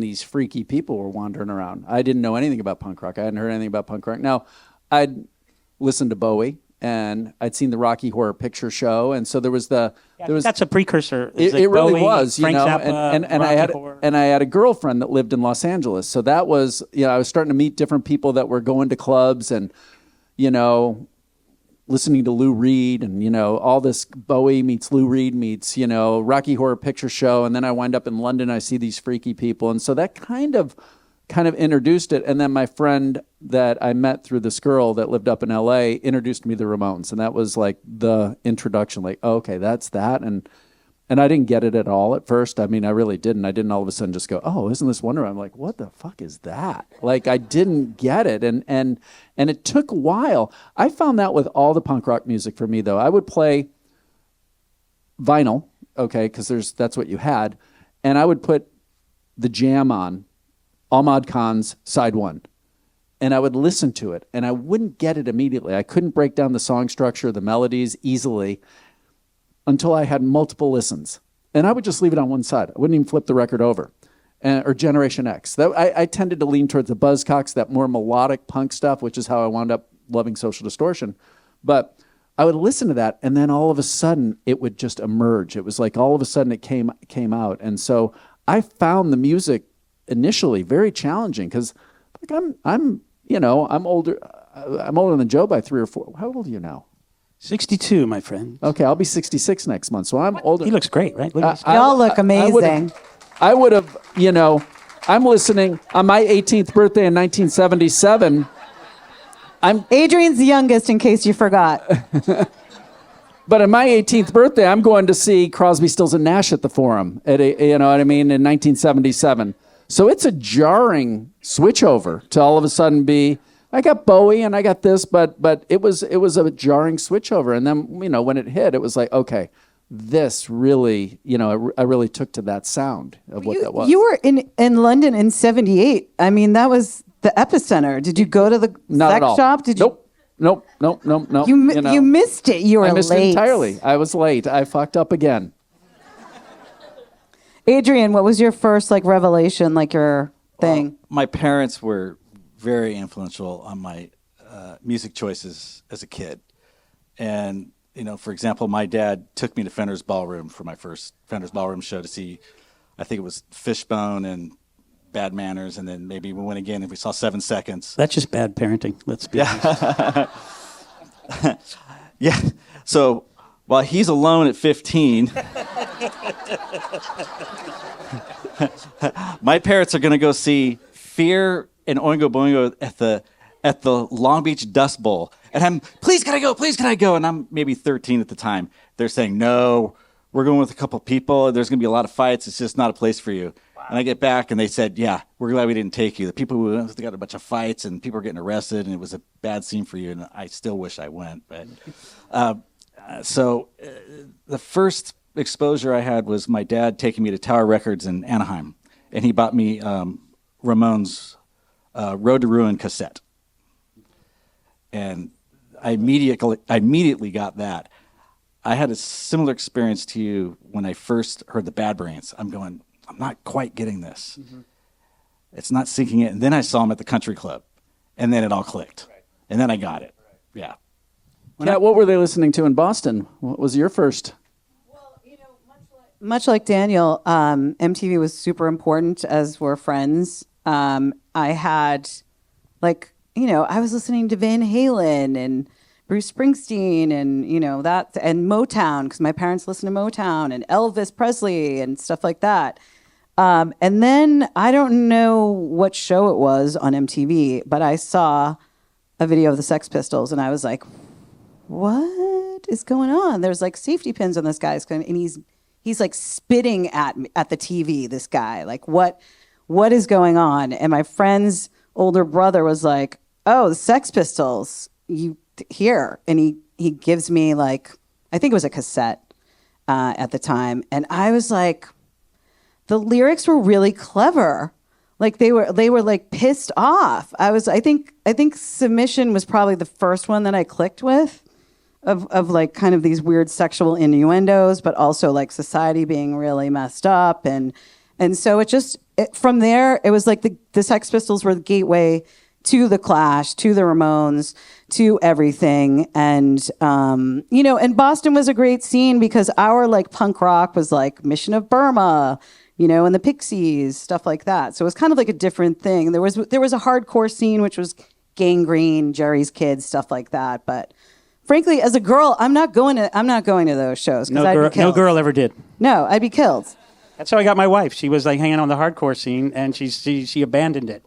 these freaky people were wandering around. I didn't know anything about punk rock. I hadn't heard anything about punk rock. Now, I'd listened to Bowie, and I'd seen the Rocky Horror Picture Show, and so there was that's a precursor. It like really Bowie, was, Frank Zappa, and I had a girlfriend that lived in Los Angeles, so that was I was starting to meet different people that were going to clubs and listening to Lou Reed and, all this Bowie meets Lou Reed meets, Rocky Horror Picture Show. And then I wind up in London. I see these freaky people. And so that kind of kind of introduced it. And then my friend that I met through this girl that lived up in LA introduced me to the Ramones. And that was like the introduction, like, oh, okay, that's that. And I didn't get it at all at first. I mean, I really didn't. I didn't all of a sudden just go, oh, isn't this wonderful? I'm like, what the fuck is that? Like, I didn't get it. And it took a while. I found that with all the punk rock music for me, though. I would play vinyl, okay, because that's what you had. And I would put the Jam on, Ahmad Khan's Side 1. And I would listen to it, and I wouldn't get it immediately. I couldn't break down the song structure, the melodies easily until I had multiple listens. And I would just leave it on one side. I wouldn't even flip the record over. Or Generation X. I tended to lean towards the Buzzcocks, that more melodic punk stuff, which is how I wound up loving Social Distortion. But I would listen to that, and then all of a sudden, it would just emerge. It was like all of a sudden it came out. And so I found the music initially very challenging because like I'm older. I'm older than Joe by 3 or 4. How old are you now? 62, my friend. Okay, I'll be 66 next month, so I'm older. He looks great, right? Look at his- Y'all look amazing. I would have, I'm listening on my 18th birthday in 1977. Adrian's the youngest, in case you forgot. But on my 18th birthday, I'm going to see Crosby, Stills, and Nash at the Forum, you know what I mean, in 1977. So it's a jarring switchover to all of a sudden be, I got Bowie and I got this, but it was a jarring switchover. And then, when it hit, it was like, okay, this really, I really took to that sound of what that was. You were in London in 78. I mean, that was the epicenter. Did you go to the sex shop? Did you? Nope. You missed it. You were late. I missed it entirely. I was late. I fucked up again. Adrian, what was your first revelation, your thing? My parents were very influential on my music choices as a kid. And, for example, my dad took me to Fender's Ballroom for my first Fender's Ballroom show to see, I think it was Fishbone and Bad Manners, and then maybe we went again if we saw 7 Seconds. That's just bad parenting. Let's be honest. Yeah. So while he's alone at 15, my parents are going to go see Fear and Oingo Boingo at the Long Beach Dust Bowl. And I'm, please can I go? And I'm maybe 13 at the time. They're saying, no, we're going with a couple people. There's going to be a lot of fights. It's just not a place for you. Wow. And I get back and they said, yeah, we're glad we didn't take you. The people who went, they got a bunch of fights and people were getting arrested and it was a bad scene for you. And I still wish I went. But so the first exposure I had was my dad taking me to Tower Records in Anaheim. And he bought me Ramones' Road to Ruin cassette. And I immediately got that. I had a similar experience to you when I first heard the Bad Brains. I'm not quite getting this. Mm-hmm. It's not sinking in. And then I saw them at the country club. And then it all clicked. Right. And then I got it. Yeah. Now, what were they listening to in Boston? What was your first? Well, much like Daniel, MTV was super important, as were Friends. I had, I was listening to Van Halen and Bruce Springsteen and, that, and Motown, because my parents listened to Motown, and Elvis Presley and stuff like that. And then I don't know what show it was on MTV, but I saw a video of the Sex Pistols, and I was like, what is going on? There's safety pins on this guy's, and he's spitting at the TV, this guy. What is going on? And my friend's older brother was like, oh, the Sex Pistols, here. And he gives me I think it was a cassette at the time. And I was like, the lyrics were really clever. They were pissed off. I think Submission was probably the first one that I clicked with of kind of these weird sexual innuendos, but also society being really messed up. And so from there, it was the Sex Pistols were the gateway to the Clash, to the Ramones, to everything. And, and Boston was a great scene because our punk rock was Mission of Burma, and the Pixies, stuff like that. So it was kind of a different thing. There was a hardcore scene, which was Gangrene, Jerry's Kids, stuff like that. But frankly, as a girl, I'm not going to those shows because I'd be killed. No girl ever did. No, I'd be killed. That's how I got my wife. She was hanging on the hardcore scene, and she abandoned it.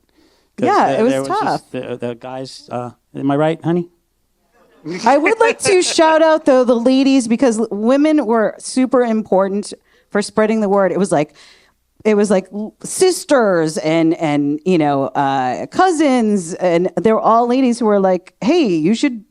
Yeah, it was tough. Just the guys. Am I right, honey? I would like to shout out though the ladies because women were super important for spreading the word. It was like sisters and cousins, and they were all ladies who were like, hey, you should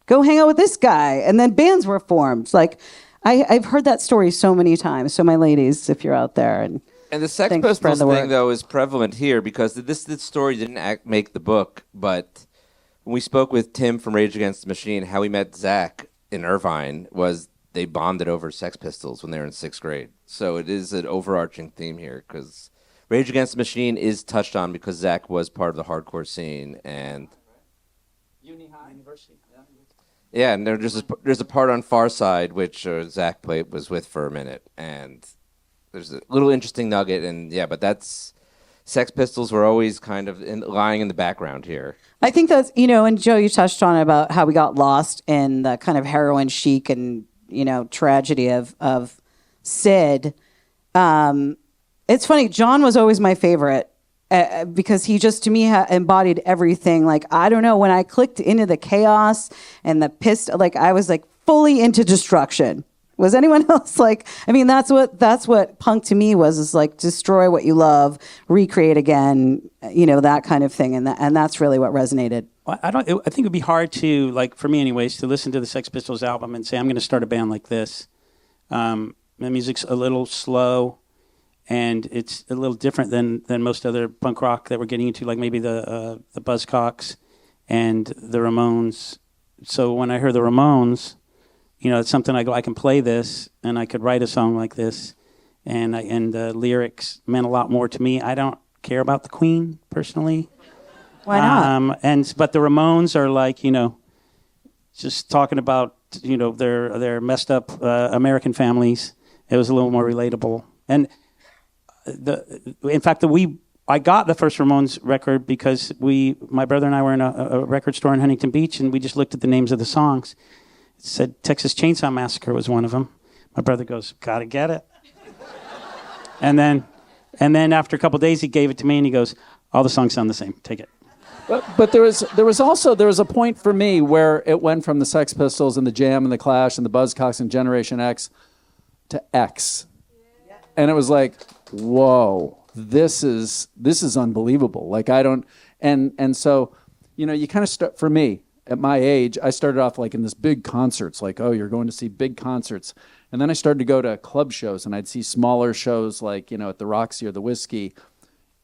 go hang out with this guy. And then bands were formed. Like I've heard that story so many times. So my ladies, if you're out there, and the Sex thanks, spread Pistols the thing word. though is prevalent here because this story didn't make the book, but when we spoke with Tim from Rage Against the Machine, how we met Zach in Irvine was they bonded over Sex Pistols when they were in 6th grade. So it is an overarching theme here because Rage Against the Machine is touched on because Zach was part of the hardcore scene. And yeah, and there's a part on Far Side which Zach was with for a minute, and there's a little interesting nugget, and yeah, but that's Sex Pistols were always kind of lying in the background here. I think that's, and Joe, you touched on about how we got lost in the kind of heroin chic and, tragedy of Sid. It's funny, John was always my favorite because he just, to me, embodied everything. Like, I don't know, when I clicked into the chaos and the I was like fully into destruction. Was anyone else like? I mean, that's what punk to me was. Is like destroy what you love, recreate again, that kind of thing, and that's really what resonated. Well, I think it'd be hard to, like, for me anyways, to listen to the Sex Pistols album and say I'm going to start a band like this. The music's a little slow, and it's a little different than most other punk rock that we're getting into, like maybe the Buzzcocks and the Ramones. So when I heard the Ramones, it's something I can play this, and I could write a song like this, and the lyrics meant a lot more to me. I don't care about the Queen personally. Why not? But the Ramones are like, just talking about their messed up American families. It was a little more relatable, and in fact I got the first Ramones record because my brother and I were in a record store in Huntington Beach, and we just looked at the names of the songs. It said Texas Chainsaw Massacre was one of them. My brother goes, gotta get it. and then after a couple of days, he gave it to me, and he goes, all the songs sound the same. Take it. But there was a point for me where it went from the Sex Pistols and the Jam and the Clash and the Buzzcocks and Generation X to X, and it was like, whoa, this is unbelievable. Like I don't, and so, you kind of start, for me at my age, I started off like in this big concerts, like, oh, you're going to see big concerts, and then I started to go to club shows, and I'd see smaller shows like at the Roxy or the Whiskey,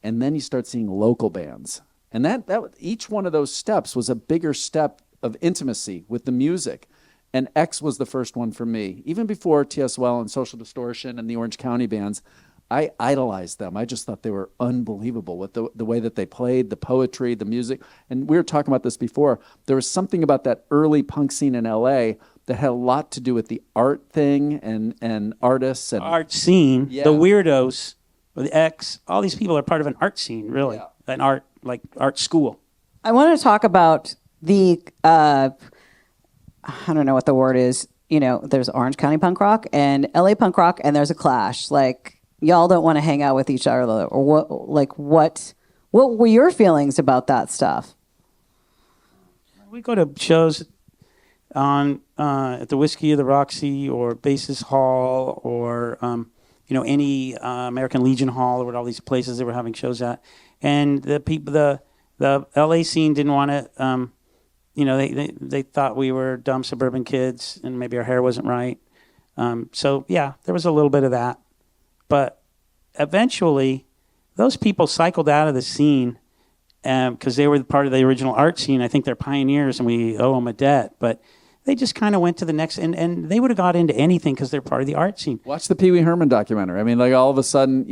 and then you start seeing local bands. And that each one of those steps was a bigger step of intimacy with the music. And X was the first one for me. Even before TSL and Social Distortion and the Orange County bands, I idolized them. I just thought they were unbelievable with the way that they played, the poetry, the music. And we were talking about this before. There was something about that early punk scene in LA that had a lot to do with the art thing and artists. And art scene, yeah. The weirdos, the X, all these people are part of an art scene, really. Yeah. An art school. I want to talk about the, I don't know what the word is. There's Orange County punk rock and LA punk rock, and there's a clash. Like, y'all don't want to hang out with each other, or what were your feelings about that stuff? We go to shows on at the Whiskey or the Roxy or Bassist Hall or any American Legion Hall or all these places that we're having shows at. And the people, the LA scene didn't want to, they thought we were dumb suburban kids and maybe our hair wasn't right. So yeah, there was a little bit of that. But eventually, those people cycled out of the scene because they were part of the original art scene. I think they're pioneers and we owe them a debt. But they just kind of went to the next, and they would have got into anything because they're part of the art scene. Watch the Pee Wee Herman documentary. I mean, like all of a sudden,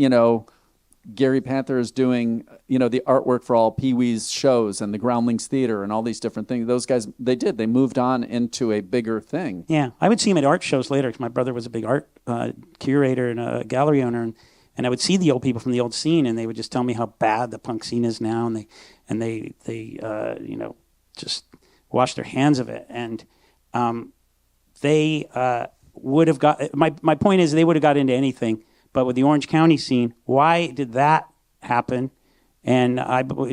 Gary Panther is doing, the artwork for all Pee Wee's shows and the Groundlings Theater and all these different things. Those guys, they moved on into a bigger thing. Yeah, I would see him at art shows later because my brother was a big art curator and a gallery owner, and I would see the old people from the old scene, and they would just tell me how bad the punk scene is now, and they just wash their hands of it, and they would have got. My point is, they would have got into anything. But with the Orange County scene, why did that happen? And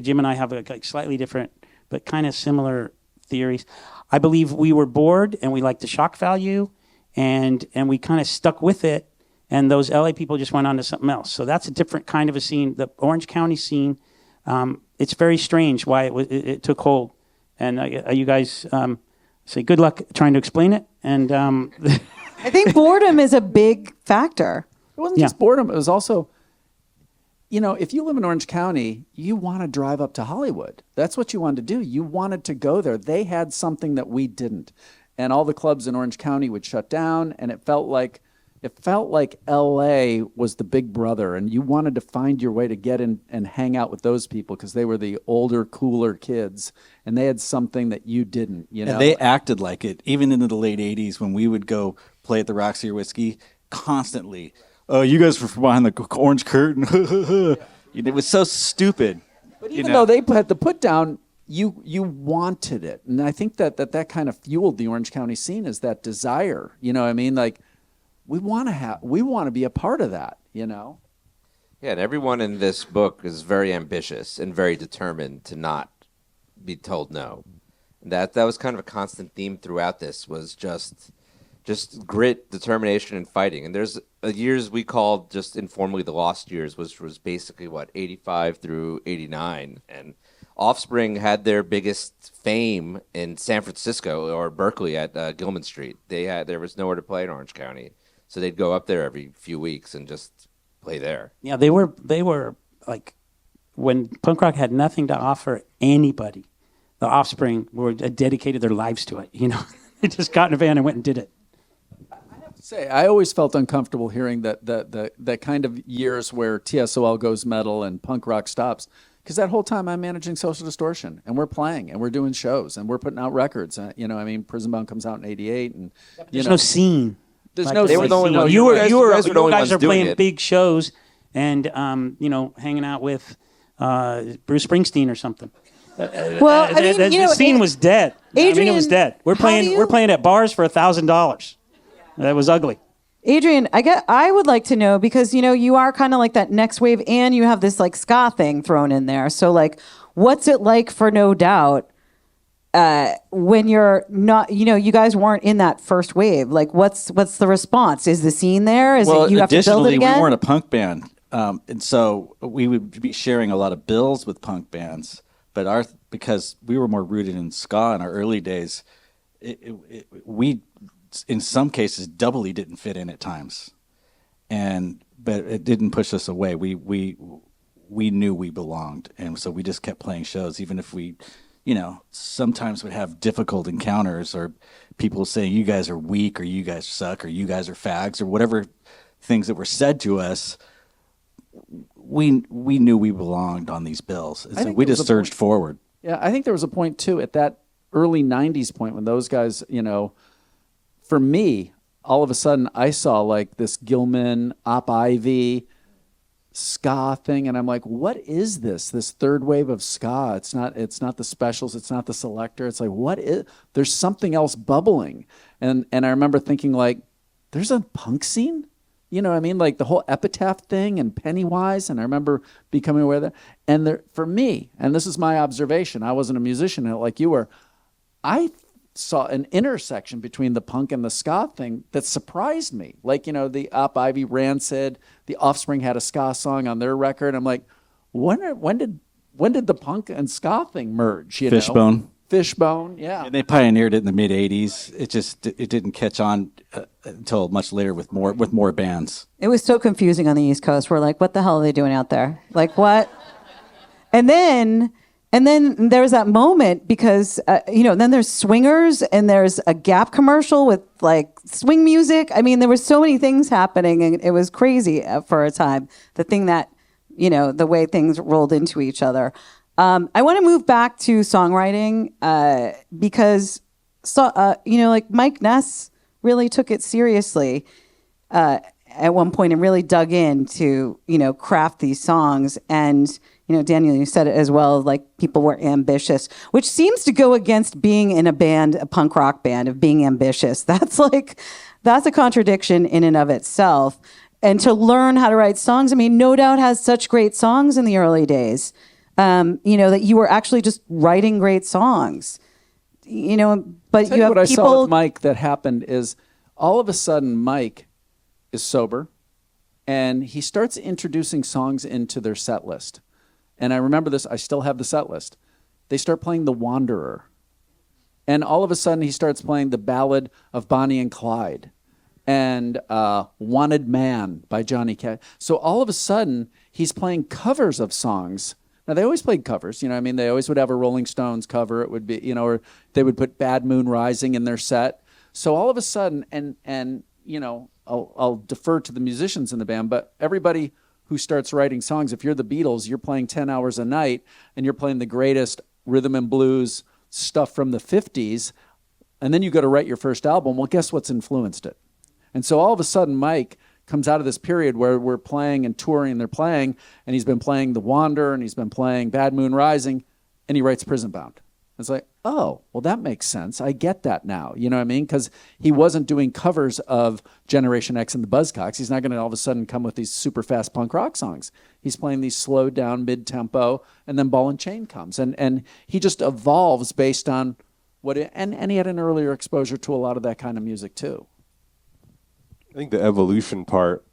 Jim and I have like slightly different, but kind of similar theories. I believe we were bored and we liked the shock value, and we kind of stuck with it. And those LA people just went on to something else. So that's a different kind of a scene. The Orange County scene, it's very strange why it took hold. And you guys say good luck trying to explain it. And I think boredom is a big factor. It wasn't just boredom. It was also, if you live in Orange County, you want to drive up to Hollywood. That's what you wanted to do. You wanted to go there. They had something that we didn't. And all the clubs in Orange County would shut down, and it felt like LA was the big brother, and you wanted to find your way to get in and hang out with those people because they were the older, cooler kids, and they had something that you didn't, And they acted like it, even into the late 80s when we would go play at the Roxy or Whiskey constantly. Oh, you guys were from behind the orange curtain. It was so stupid. But even though they had the put down, you wanted it. And I think that kind of fueled the Orange County scene, is that desire. You know what I mean? Like, we want to be a part of that, Yeah, and everyone in this book is very ambitious and very determined to not be told no. That was kind of a constant theme throughout this, was just grit, determination, and fighting. And there's years we called just informally the lost years, which was basically 85 through 89. And Offspring had their biggest fame in San Francisco or Berkeley at Gilman Street. There was nowhere to play in Orange County. So they'd go up there every few weeks and just play there. Yeah, they were like, when punk rock had nothing to offer anybody, the Offspring dedicated their lives to it. They just got in a van and went and did it. I have to say, I always felt uncomfortable hearing that kind of years where TSOL goes metal and punk rock stops, because that whole time I'm managing Social Distortion, and we're playing and we're doing shows and we're putting out records. Prison Bound comes out in 88, and there's no scene. There's no. They were the only ones. You ones guys are playing doing it. big shows and hanging out with Bruce Springsteen or something. Well, the scene was dead. Adrian, it was dead. We're playing at bars for $1,000. That was ugly. Adrian, I would like to know, because you are kind of like that next wave, and you have this like ska thing thrown in there. So like, what's it like for No Doubt? When you're not, you guys weren't in that first wave. Like, what's the response? Is the scene there? Is it you have to build it again? We weren't a punk band, and so we would be sharing a lot of bills with punk bands. But because we were more rooted in ska in our early days, we, in some cases, doubly didn't fit in at times, but it didn't push us away. We knew we belonged, and so we just kept playing shows, even if we. Sometimes would have difficult encounters, or people saying you guys are weak, or you guys suck, or you guys are fags, or whatever things that were said to us. We knew we belonged on these bills, and so we just surged forward. Yeah, I think there was a point too at that early '90s point when those guys, for me, all of a sudden I saw like this Gilman, Op Ivy, ska thing, and I'm like, what is this third wave of ska? It's not the Specials, it's not the Selector. It's like, there's something else bubbling. And I remember thinking, like, there's a punk scene, like the whole Epitaph thing and Pennywise. And I remember becoming aware of that. And for me, and this is my observation, I wasn't a musician like you were, I saw an intersection between the punk and the ska thing that surprised me. Like, the Op Ivy, Rancid, the Offspring had a ska song on their record. I'm like, when did the punk and ska thing merge? Fishbone, yeah. And they pioneered it in the mid '80s. It didn't catch on until much later with more bands. It was so confusing on the East Coast. We're like, what the hell are they doing out there? Like, what? And then there was that moment because, then there's swingers and there's a Gap commercial with like swing music. I mean, there were so many things happening and it was crazy for a time. The thing that, the way things rolled into each other. I want to move back to songwriting because, like Mike Ness really took it seriously at one point and really dug in to, craft these songs. And, Daniel, you said it as well, like people were ambitious, which seems to go against being in a band, a punk rock band, of being ambitious. That's a contradiction in and of itself. And to learn how to write songs, I mean, No Doubt has such great songs in the early days. that you were actually just writing great songs. But Tell you you have what I saw people. with Mike that happened is all of a sudden Mike is sober and he starts introducing songs into their set list. And I remember this, I still have the set list. They start playing The Wanderer. And all of a sudden he starts playing the Ballad of Bonnie and Clyde and Wanted Man by Johnny Cash. So all of a sudden he's playing covers of songs. Now, they always played covers, they always would have a Rolling Stones cover. It would be, or they would put Bad Moon Rising in their set. So all of a sudden, and I'll defer to the musicians in the band, but everybody who starts writing songs, if you're the Beatles, you're playing 10 hours a night, and you're playing the greatest rhythm and blues stuff from the 50s, and then you go to write your first album, well, guess what's influenced it? And so all of a sudden, Mike comes out of this period where we're playing and touring and they're playing, and he's been playing The Wanderer and he's been playing Bad Moon Rising, and he writes Prison Bound. It's like, oh, well, that makes sense. I get that now. You know what I mean? Because he wasn't doing covers of Generation X and the Buzzcocks. He's not going to all of a sudden come with these super fast punk rock songs. He's playing these slowed down mid-tempo, and then Ball and Chain comes. And he just evolves based on and he had an earlier exposure to a lot of that kind of music too. I think the evolution part,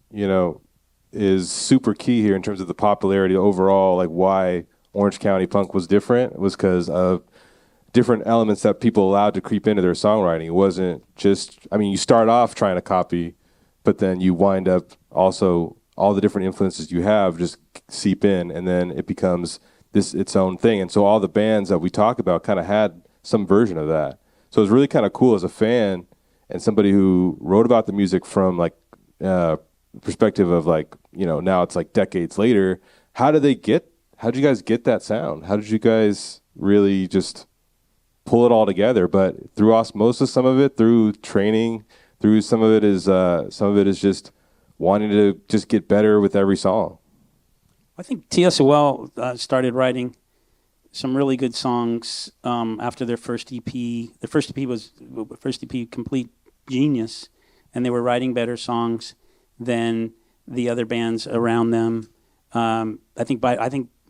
is super key here in terms of the popularity overall, like why Orange County punk was different was because of different elements that people allowed to creep into their songwriting. It wasn't just, you start off trying to copy, but then you wind up also all the different influences you have just seep in, and then it becomes its own thing. And so all the bands that we talk about kind of had some version of that. So it was really kind of cool as a fan and somebody who wrote about the music from perspective of now it's like decades later. How did you guys get that sound? How did you guys really just pull it all together? But through osmosis, some of it, through training, through some of it is just wanting to just get better with every song. I think TSOL started writing some really good songs after their first EP. The first EP, Complete Genius, and they were writing better songs than the other bands around them. I think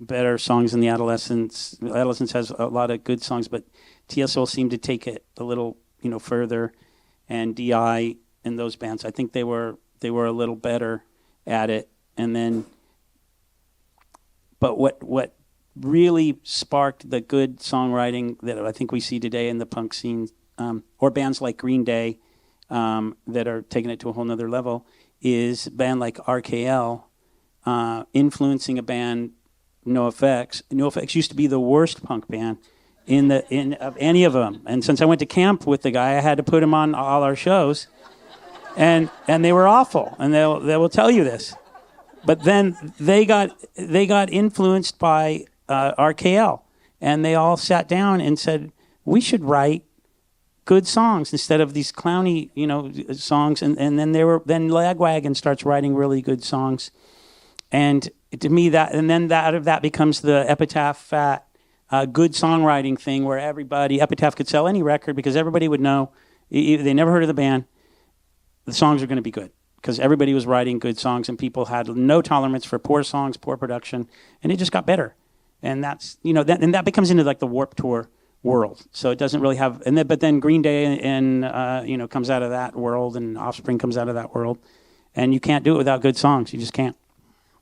better songs than the Adolescents. Adolescents has a lot of good songs, but TSOL seemed to take it a little further, and DI and those bands, I think they were a little better at it. And then, but what really sparked the good songwriting that I think we see today in the punk scene, or bands like Green Day that are taking it to a whole nother level, is a band like RKL influencing a band, NoFX. NoFX used to be the worst punk band of any of them. And since I went to camp with the guy, I had to put him on all our shows. And they were awful, and they will tell you this. But then they got influenced by RKL, and they all sat down and said, we should write good songs instead of these clowny, songs. And then then Lagwagon starts writing really good songs, and to me that becomes the Epitaph Fat good songwriting thing, where Epitaph could sell any record because everybody would know. They never heard of the band. The songs are going to be good because everybody was writing good songs, and people had no tolerance for poor songs, poor production, and it just got better. And that's that becomes into like the Warped Tour world. So it doesn't really have, but then Green Day and comes out of that world, and Offspring comes out of that world, and you can't do it without good songs. You just can't.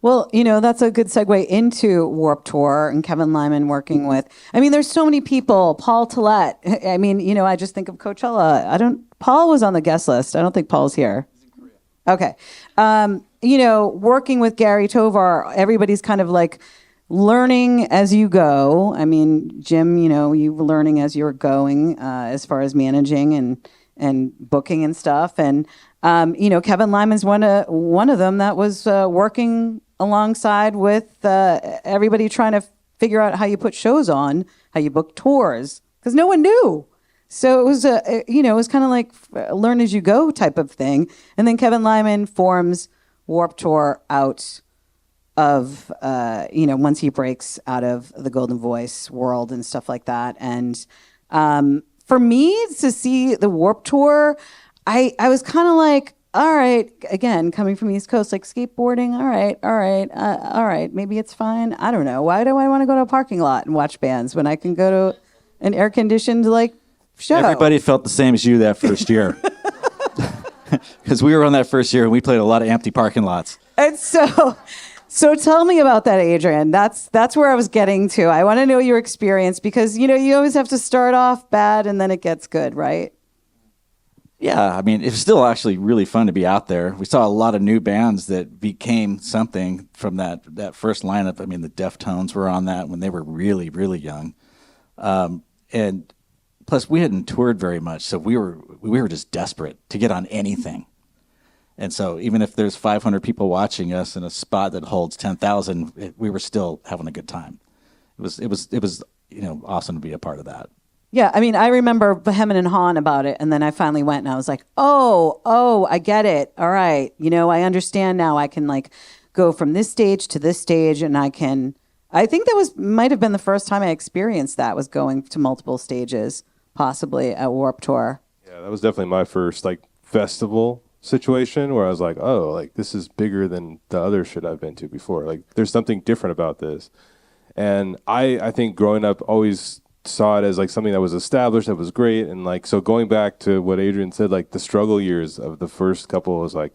Well, that's a good segue into Warped Tour and Kevin Lyman working with. There's so many people. Paul Tillett. I just think of Coachella. Paul was on the guest list. I don't think Paul's here. He's in Korea. Okay. Working with Gary Tovar, everybody's kind of like learning as you go. Jim, you were learning as you were going as far as managing and booking and stuff. And, Kevin Lyman's one of them that was working alongside with everybody trying to figure out how you put shows on, how you book tours, because no one knew. So it was it was kind of like learn as you go type of thing. And then Kevin Lyman forms Warped Tour out of once he breaks out of the Golden Voice world and stuff like that. And for me to see the Warped Tour, I was kind of like, all right, again, coming from East Coast, like skateboarding, all right, maybe it's fine. I don't know. Why do I want to go to a parking lot and watch bands when I can go to an air-conditioned, like, show? Everybody felt the same as you that first year. Because we were on that first year and we played a lot of empty parking lots. And so tell me about that, Adrian. That's where I was getting to. I want to know your experience because, you always have to start off bad and then it gets good, right? Yeah, I mean, it was still actually really fun to be out there. We saw a lot of new bands that became something from that first lineup. I mean, the Deftones were on that when they were really, really young. And plus, we hadn't toured very much, so we were just desperate to get on anything. And so even if there's 500 people watching us in a spot that holds 10,000, we were still having a good time. It was awesome to be a part of that. Yeah, I mean, I remember hemming and hawing about it, and then I finally went and I was like, oh, I get it. All right, I understand now. I can like go from this stage to this stage, and I think that might have been the first time I experienced that, was going to multiple stages, possibly at Warped Tour. Yeah, that was definitely my first like festival situation where I was like, oh, like this is bigger than the other shit I've been to before. Like there's something different about this. And I think growing up always saw it as like something that was established, that was great. And like, so going back to what Adrian said, like the struggle years of the first couple was like,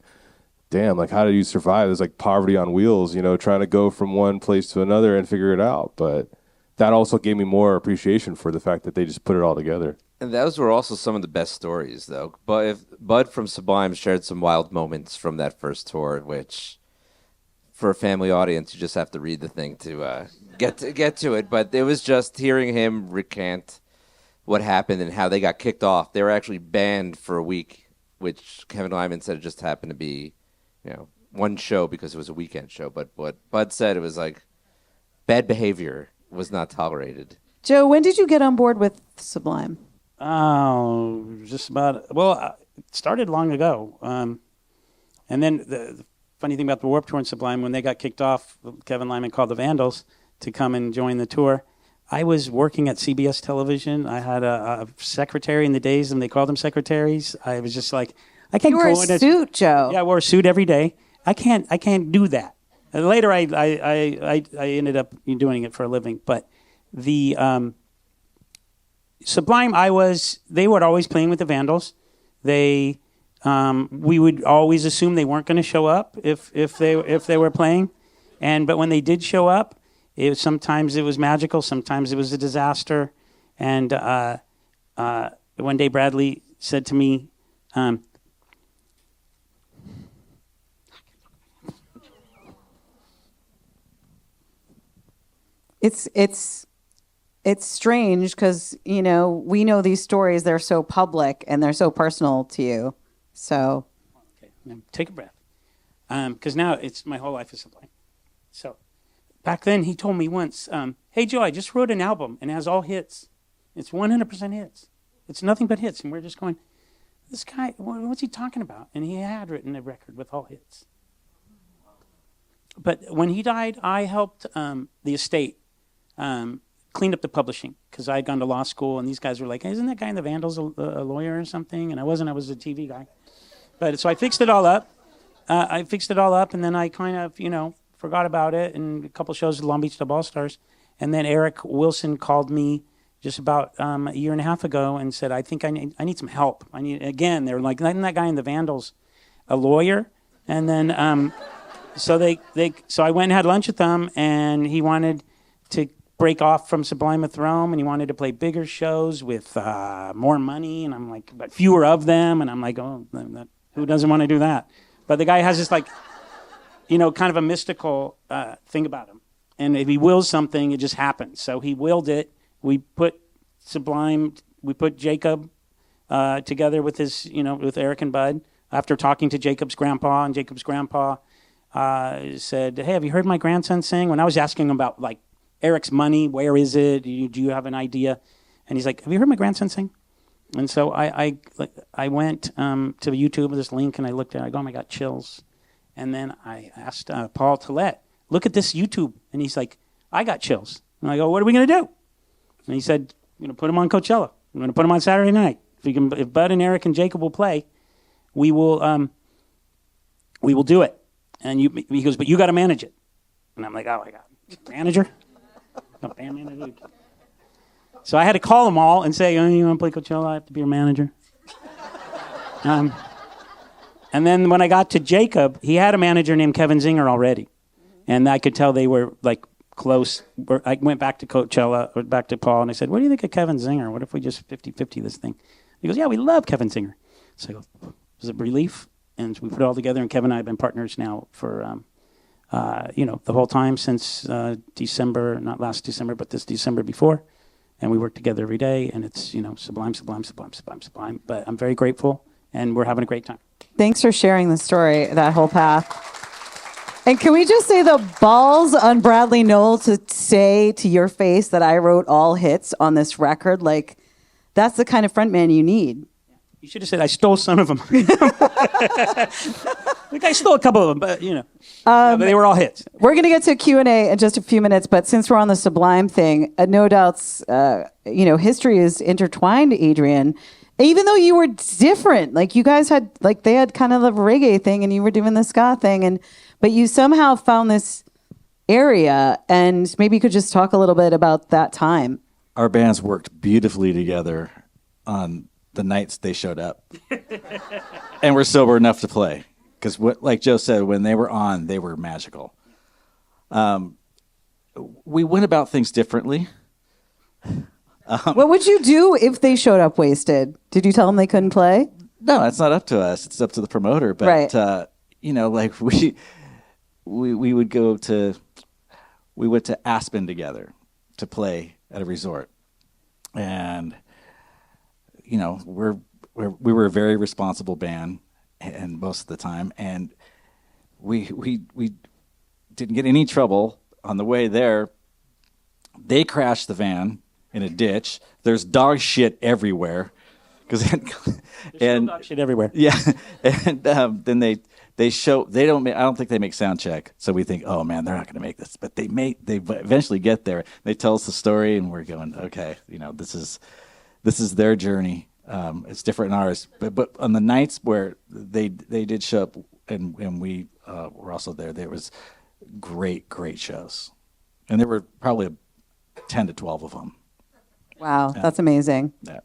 damn, like how did you survive? There's like poverty on wheels, trying to go from one place to another and figure it out. But that also gave me more appreciation for the fact that they just put it all together. And those were also some of the best stories, though. But if Bud from Sublime shared some wild moments from that first tour, which, for a family audience, you just have to read the thing to get to it. But it was just hearing him recant what happened and how they got kicked off. They were actually banned for a week, which Kevin Lyman said it just happened to be, one show because it was a weekend show. But what Bud said, it was like bad behavior was not tolerated. Joe, when did you get on board with Sublime? Oh, just about. Well, it started long ago. And then the funny thing about the Warped Tour and Sublime, when they got kicked off, Kevin Lyman called the Vandals to come and join the tour. I was working at CBS Television. I had a secretary in the days, and they called them secretaries. I was just like, I can't go in a suit, Joe. Yeah, I wore a suit every day. I can't do that. And later, I ended up doing it for a living. But the Sublime, they were always playing with the Vandals. We would always assume they weren't going to show up if they were playing, but when they did show up, sometimes it was magical, sometimes it was a disaster. And one day Bradley said to me, It's strange because, we know these stories, they're so public and they're so personal to you. So. Okay, now take a breath. Because now my whole life is Sublime. So back then he told me once, hey, Joe, I just wrote an album and it has all hits. It's 100% hits. It's nothing but hits. And we're just going, this guy, what's he talking about? And he had written a record with all hits. But when he died, I helped the estate cleaned up the publishing because I had gone to law school, and these guys were like, isn't that guy in the Vandals a lawyer or something? And I wasn't. I was a TV guy. But so I fixed it all up. And then I kind of, forgot about it. And a couple shows at Long Beach Dub All-Stars. And then Eric Wilson called me just about a year and a half ago and said, I think I need some help. Again, they were like, isn't that guy in the Vandals a lawyer? And then so I went and had lunch with them, and he wanted to break off from Sublime with Rome, and he wanted to play bigger shows with more money, and I'm like, but fewer of them, and I'm like, oh, who doesn't want to do that? But the guy has this kind of a mystical thing about him, and if he wills something, it just happens. So he willed it. We put Jacob together with his, with Eric and Bud after talking to Jacob's grandpa, and Jacob's grandpa said, hey, have you heard my grandson sing? When I was asking him about Eric's money, where is it? Do you have an idea? And he's like, have you heard my grandson sing? And so I went to YouTube with this link, and I looked at it. I go, oh, I got chills. And then I asked Paul Tillett, look at this YouTube. And he's like, I got chills. And I go, what are we going to do? And he said, we're going to put him on Coachella. We're going to put him on Saturday night. If Bud and Eric and Jacob will play, we will we will do it. And he goes, but you got to manage it. And I'm like, oh my God, manager? No, band manager? So I had to call them all and say, oh, you want to play Coachella? I have to be your manager. And then when I got to Jacob, he had a manager named Kevin Zinger already. And I could tell they were like close. I went back to Coachella, or back to Paul, and I said, what do you think of Kevin Zinger? What if we just 50-50 this thing? He goes, yeah, we love Kevin Zinger. So I go, it was a relief. And we put it all together, and Kevin and I have been partners now for, the whole time since December, not last December, but this December before. And we work together every day, and it's, sublime, sublime, sublime, sublime, sublime. But I'm very grateful, and we're having a great time. Thanks for sharing the story, that whole path. And can we just say the balls on Bradley Noel to say to your face that I wrote all hits on this record? Like, that's the kind of frontman you need. You should have said, I stole some of them. Like, I stole a couple of them, but, but they were all hits. We're going to get to Q&A in just a few minutes, but since we're on the Sublime thing, no doubts, history is intertwined, Adrian. Even though you were different, like you guys had, like they had kind of the reggae thing and you were doing the ska thing, but you somehow found this area, and maybe you could just talk a little bit about that time. Our bands worked beautifully together on the nights they showed up and were sober enough to play, because like Joe said, when they were on, they were magical. We went about things differently. What would you do if they showed up wasted? Did you tell them they couldn't play? No, it's not up to us. It's up to the promoter. But right. Like we would go to, we went to Aspen together to play at a resort, and we were a very responsible band, and most of the time, and we didn't get any trouble on the way there. They crashed the van in a ditch. There's dog shit everywhere, There's dog shit everywhere. Yeah, and then they show. They don't. I don't think they make sound check. So we think, oh man, they're not going to make this. But they eventually get there. They tell us the story, and we're going, okay, this is their journey. It's different than ours. But on the nights where they did show up, and we were also there was great shows, and there were probably 10 to 12 of them. Wow, that's amazing. Yeah.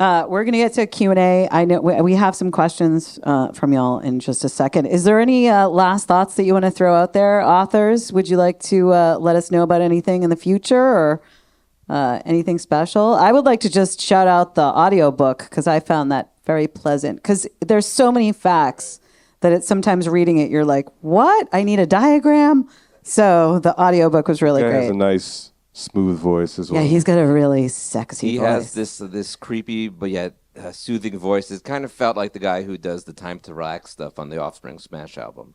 We're going to get to Q&A. I know we have some questions from y'all in just a second. Is there any last thoughts that you want to throw out there, authors? Would you like to let us know about anything in the future or anything special? I would like to just shout out the audiobook because I found that very pleasant, because there's so many facts that it's sometimes reading it, you're like, what? I need a diagram? So the audiobook was really great. He has a nice smooth voice as well. Yeah, he's got a really sexy voice. He has this creepy but yet soothing voice. It kind of felt like the guy who does the Time to Relax stuff on the Offspring Smash album.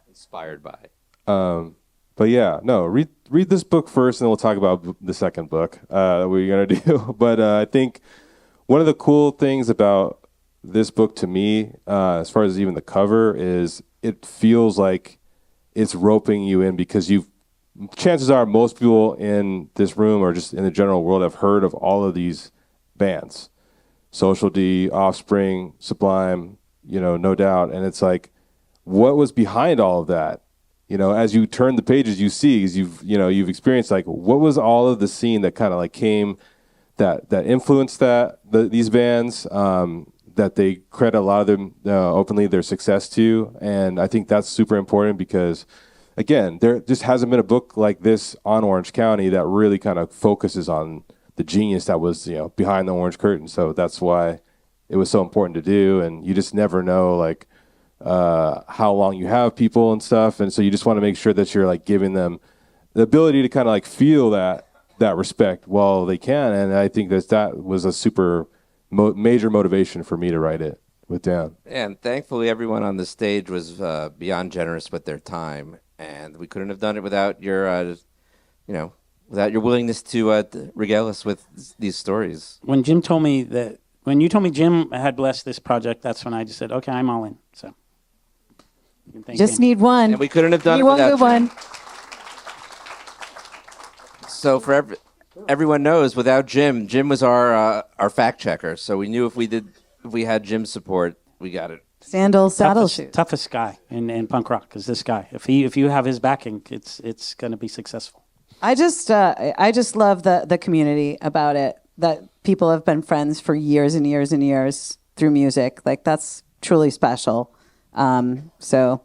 Inspired by. But yeah, no, read this book first, and then we'll talk about the second book that we're gonna do. But I think one of the cool things about this book to me, as far as even the cover, is it feels like it's roping you in, because chances are most people in this room or just in the general world have heard of all of these bands. Social D, Offspring, Sublime, no doubt. And it's like, what was behind all of that? As you turn the pages, you see, as you've experienced, like, what was all of the scene that kind of like came, that influenced these bands, that they credit a lot of them openly their success to. And I think that's super important, because again, there just hasn't been a book like this on Orange County that really kind of focuses on the genius that was, behind the orange curtain. So that's why it was so important to do. And you just never know, like, how long you have people and stuff. And so you just want to make sure that you're like giving them the ability to kind of like feel that respect while they can. And I think that was a super major motivation for me to write it with Dan. And thankfully, everyone on the stage was beyond generous with their time. And we couldn't have done it without your, without your willingness to regale us with these stories. When you told me Jim had blessed this project, that's when I just said, okay, I'm all in. So you can thank just him. need one. And we couldn't have done it without Jim. One. So for everyone knows, without Jim was our fact checker. So we knew if we had Jim's support, we got it Sandals, saddle shoes. Toughest guy in punk rock is this guy. If you have his backing, it's going to be successful. I just love the community about it. That people have been friends for years and years and years through music. Like that's truly special. So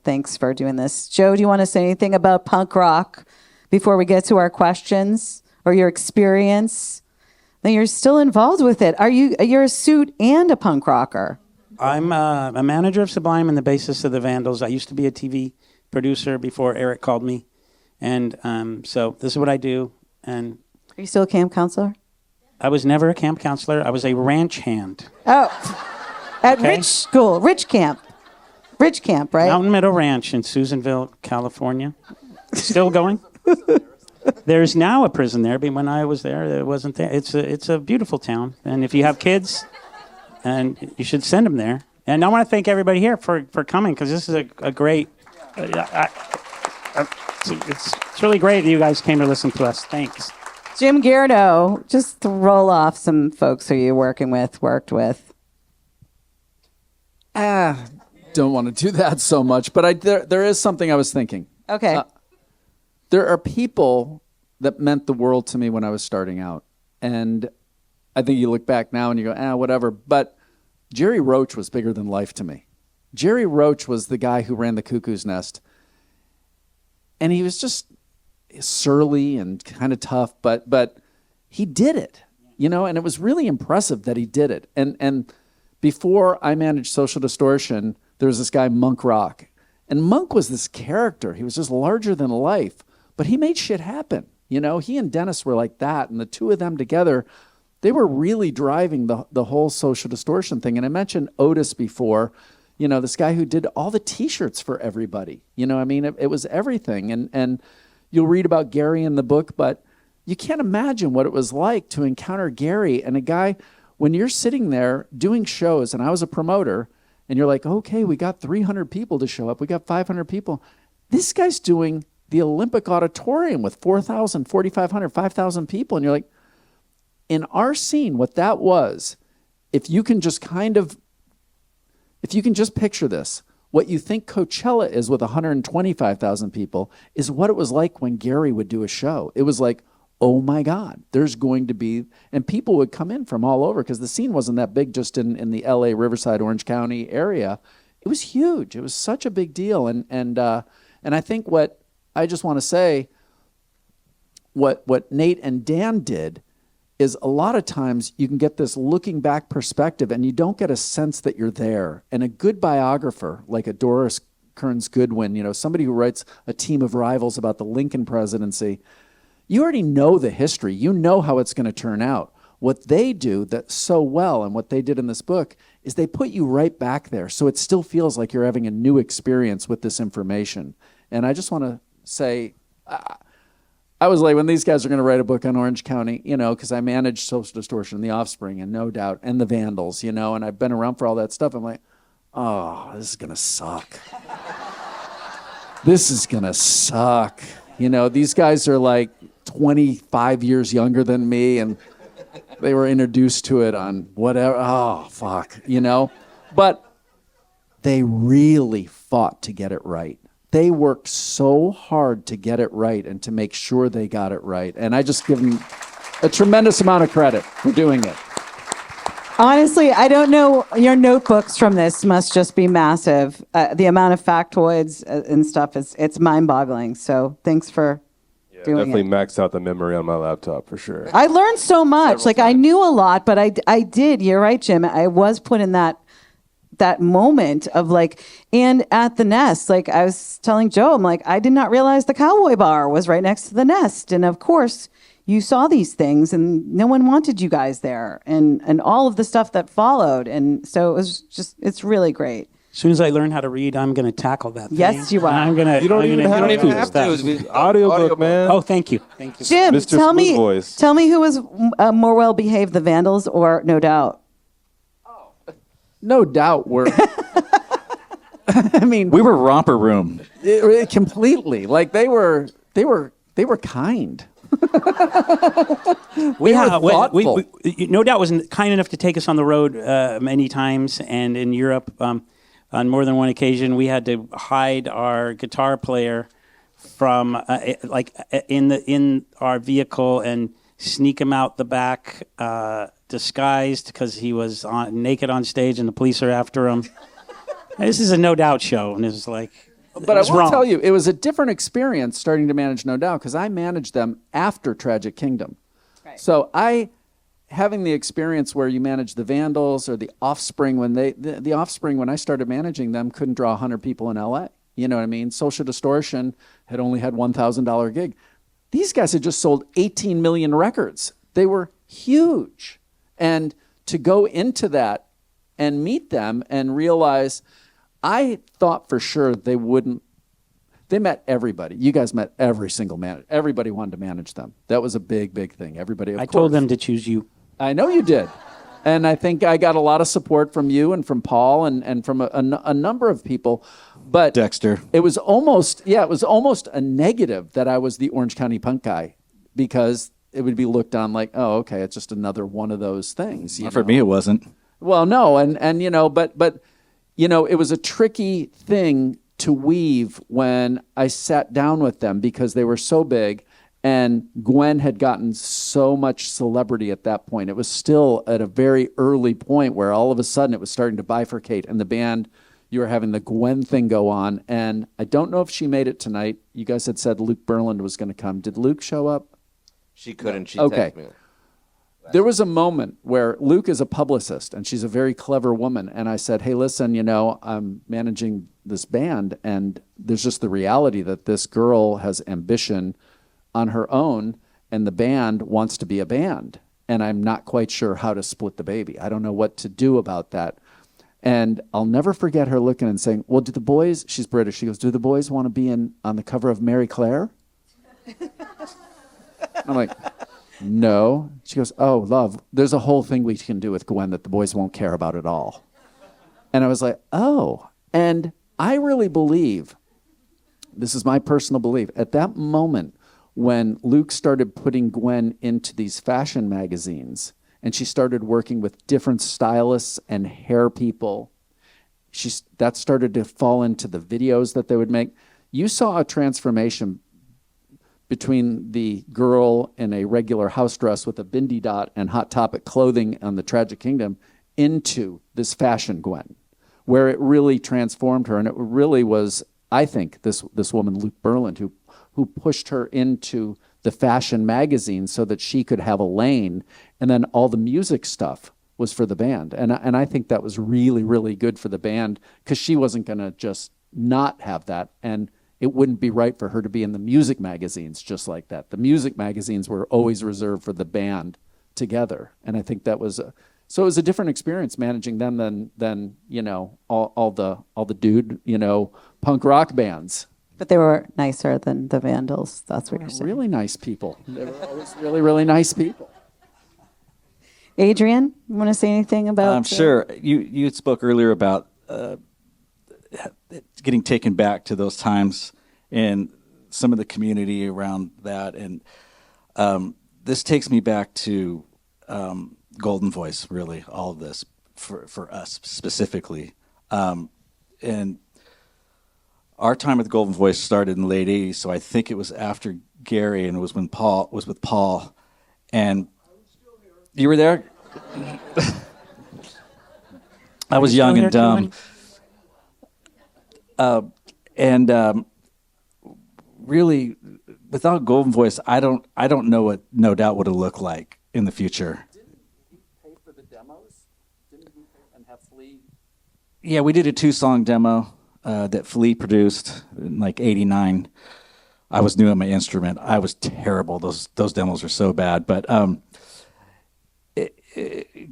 thanks for doing this. Joe, do you want to say anything about punk rock before we get to our questions or your experience? Then you're still involved with it. You're a suit and a punk rocker. I'm a manager of Sublime and the bassist of the Vandals. I used to be a TV producer before Eric called me. And so this is what I do. And are you still a camp counselor? I was never a camp counselor. I was a ranch hand. Oh, at Rich camp, right? Mountain Meadow Ranch in Susanville, California. Still going. There's now a prison there, but when I was there, it wasn't there. It's a beautiful town, and if you have kids, and you should send them there. And I want to thank everybody here for coming because this is a great. It's really great that you guys came to listen to us. Thanks. Jim Guerinot, just to roll off some folks who you worked with. Don't want to do that so much, but there is something I was thinking. Okay. There are people that meant the world to me when I was starting out. And I think you look back now and you go, whatever. But Jerry Roach was bigger than life to me. Jerry Roach was the guy who ran the Cuckoo's Nest. And he was just surly and kind of tough, but he did it, and it was really impressive that he did it. And before I managed Social Distortion, there was this guy, Monk Rock. And Monk was this character. He was just larger than life, but he made shit happen. He and Dennis were like that, and the two of them together, they were really driving the whole Social Distortion thing. And I mentioned Otis before, this guy who did all the T-shirts for everybody. It was everything. And you'll read about Gary in the book, but you can't imagine what it was like to encounter Gary and a guy when you're sitting there doing shows, and I was a promoter, and you're like, okay, we got 300 people to show up. We got 500 people. This guy's doing the Olympic Auditorium with 4,000, 4,500, 5,000 people. And you're like, in our scene, what that was, if you can just picture this, what you think Coachella is with 125,000 people is what it was like when Gary would do a show. It was like, oh my God, there's going to be, and people would come in from all over because the scene wasn't that big just in the LA, Riverside, Orange County area. It was huge. It was such a big deal. And I think what I just want to say, what Nate and Dan did is a lot of times you can get this looking back perspective and you don't get a sense that you're there. And a good biographer, like a Doris Kearns Goodwin, somebody who writes A Team of Rivals about the Lincoln presidency, you already know the history. You know how it's going to turn out. What they do that so well, and what they did in this book, is they put you right back there. So it still feels like you're having a new experience with this information. And I just want to say, I was like, when these guys are going to write a book on Orange County, because I managed Social Distortion, The Offspring, and No Doubt, and the Vandals, and I've been around for all that stuff. I'm like, oh, this is going to suck. This is going to suck. These guys are like 25 years younger than me, and they were introduced to it on whatever. Oh, fuck, But they really fought to get it right. They worked so hard to get it right and to make sure they got it right. And I just give them a tremendous amount of credit for doing it. Honestly, I don't know. Your notebooks from this must just be massive. The amount of factoids and stuff, it's mind-boggling. So thanks for doing definitely it. maxed out the memory on my laptop for sure. I learned so much. I knew a lot, but I did. You're right, Jim. I was put in that moment of and at the Nest, I was telling Joe, I'm like, I did not realize the Cowboy Bar was right next to the Nest. And of course, you saw these things and no one wanted you guys there and all of the stuff that followed. And so it was it's really great. As soon as I learn how to read, I'm going to tackle that thing. Yes, you are. I'm going to. You don't even have to. Audiobook, man. Oh, thank you. Jim, Mr. Smooth Voice. Tell me who was more well behaved, the Vandals or No Doubt? No doubt we're. I mean, we were romper room. Completely. They were kind. No Doubt was kind enough to take us on the road many times, and in Europe, on more than one occasion, we had to hide our guitar player from in our vehicle and sneak him out the back, disguised because he was naked on stage, and the police are after him. This is a No Doubt show, and it's like. But I will tell you, it was a different experience starting to manage No Doubt because I managed them after Tragic Kingdom. Right. So having the experience where you manage the Vandals or the Offspring, when the Offspring, when I started managing them, couldn't draw 100 people in LA. You know what I mean? Social Distortion had only had $1,000 gig. These guys had just sold 18 million records. They were huge. And to go into that and meet them and realize, I thought for sure they wouldn't. They met everybody. You guys met every single manager. Everybody wanted to manage them. That was a big, big thing. Everybody, of course. I told them to choose you. I know you did. And I think I got a lot of support from you and from Paul and from a number of people. But Dexter. It was almost a negative that I was the Orange County punk guy, because it would be looked on like, oh, okay, it's just another one of those things. For me, it wasn't. Well, no, and but it was a tricky thing to weave when I sat down with them because they were so big, and Gwen had gotten so much celebrity at that point. It was still at a very early point where all of a sudden it was starting to bifurcate, and the band, you were having the Gwen thing go on, and I don't know if she made it tonight. You guys had said Luke Berland was going to come. Did Luke show up? She couldn't. She okay. texted me. There was a moment where Luke is a publicist, and she's a very clever woman. And I said, hey, listen, I'm managing this band, and there's just the reality that this girl has ambition on her own, and the band wants to be a band. And I'm not quite sure how to split the baby. I don't know what to do about that. And I'll never forget her looking and saying, well, do the boys, she's British, she goes, do the boys want to be on the cover of Mary Claire? I'm like, no. She goes, oh, love, there's a whole thing we can do with Gwen that the boys won't care about at all. And I was like, oh. And I really believe, this is my personal belief, at that moment when Luke started putting Gwen into these fashion magazines and she started working with different stylists and hair people, that started to fall into the videos that they would make. You saw a transformation between the girl in a regular house dress with a bindi dot and Hot Topic clothing on the Tragic Kingdom into this fashion Gwen, where it really transformed her. And it really was, I think, this woman, Luke Berland, who pushed her into the fashion magazine so that she could have a lane. And then all the music stuff was for the band. And I think that was really, really good for the band, because she wasn't going to just not have that. And it wouldn't be right for her to be in the music magazines just like that. The music magazines were always reserved for the band together. And I think that was so it was a different experience managing them than all the dude, punk rock bands. But they were nicer than the Vandals. That's what you're saying. Really nice people. They were always really, really nice people. Adrian, you want to say anything about? Sure. You spoke earlier about getting taken back to those times and some of the community around that. And this takes me back to Golden Voice, really, all of this for us specifically. And our time at the Golden Voice started in the late 80s, so I think it was after Gary, and it was when Paul was with Paul. And you were there? I was young and dumb. Really, without Golden Voice, I don't know what No Doubt would have looked like in the future. Didn't he pay for the demos? Didn't he pay and have Flea? Yeah, we did a 2-song demo that Flea produced in like '89. I was new at my instrument. I was terrible. Those demos were so bad. But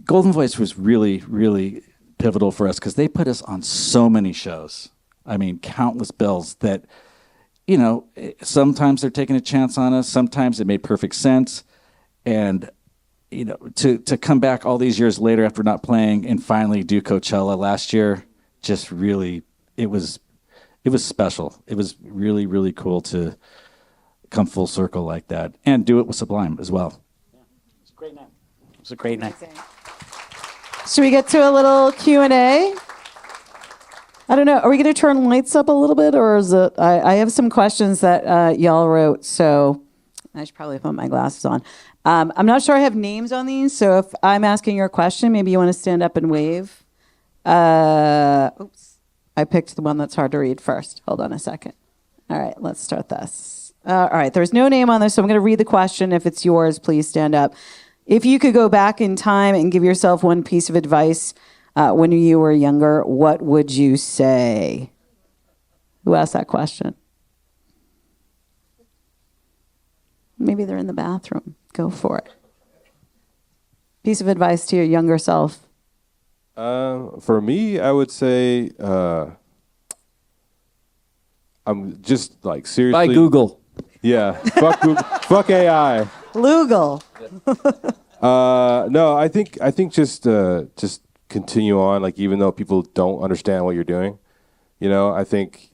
Golden Voice was really, really pivotal for us because they put us on so many shows. I mean, countless bills that, sometimes they're taking a chance on us. Sometimes it made perfect sense. And, to come back all these years later after not playing and finally do Coachella last year, just really, it was special. It was really, really cool to come full circle like that, and do it with Sublime as well. It's a great night. It's a great night. Should we get to a little Q&A? I don't know. Are we going to turn lights up a little bit, or is it? I have some questions that y'all wrote, so I should probably put my glasses on. I'm not sure I have names on these, so if I'm asking your question, maybe you want to stand up and wave. Oops. I picked the one that's hard to read first. Hold on a second. All right, let's start this. All right, there's no name on this, so I'm going to read the question. If it's yours, please stand up. If you could go back in time and give yourself one piece of advice when you were younger, what would you say? Who asked that question? Maybe they're in the bathroom. Go for it. Piece of advice to your younger self. For me, I would say I'm just like seriously. By Google. Yeah. Fuck Google. Fuck AI. Lugal. No, I think just continue on. Like even though people don't understand what you're doing, I think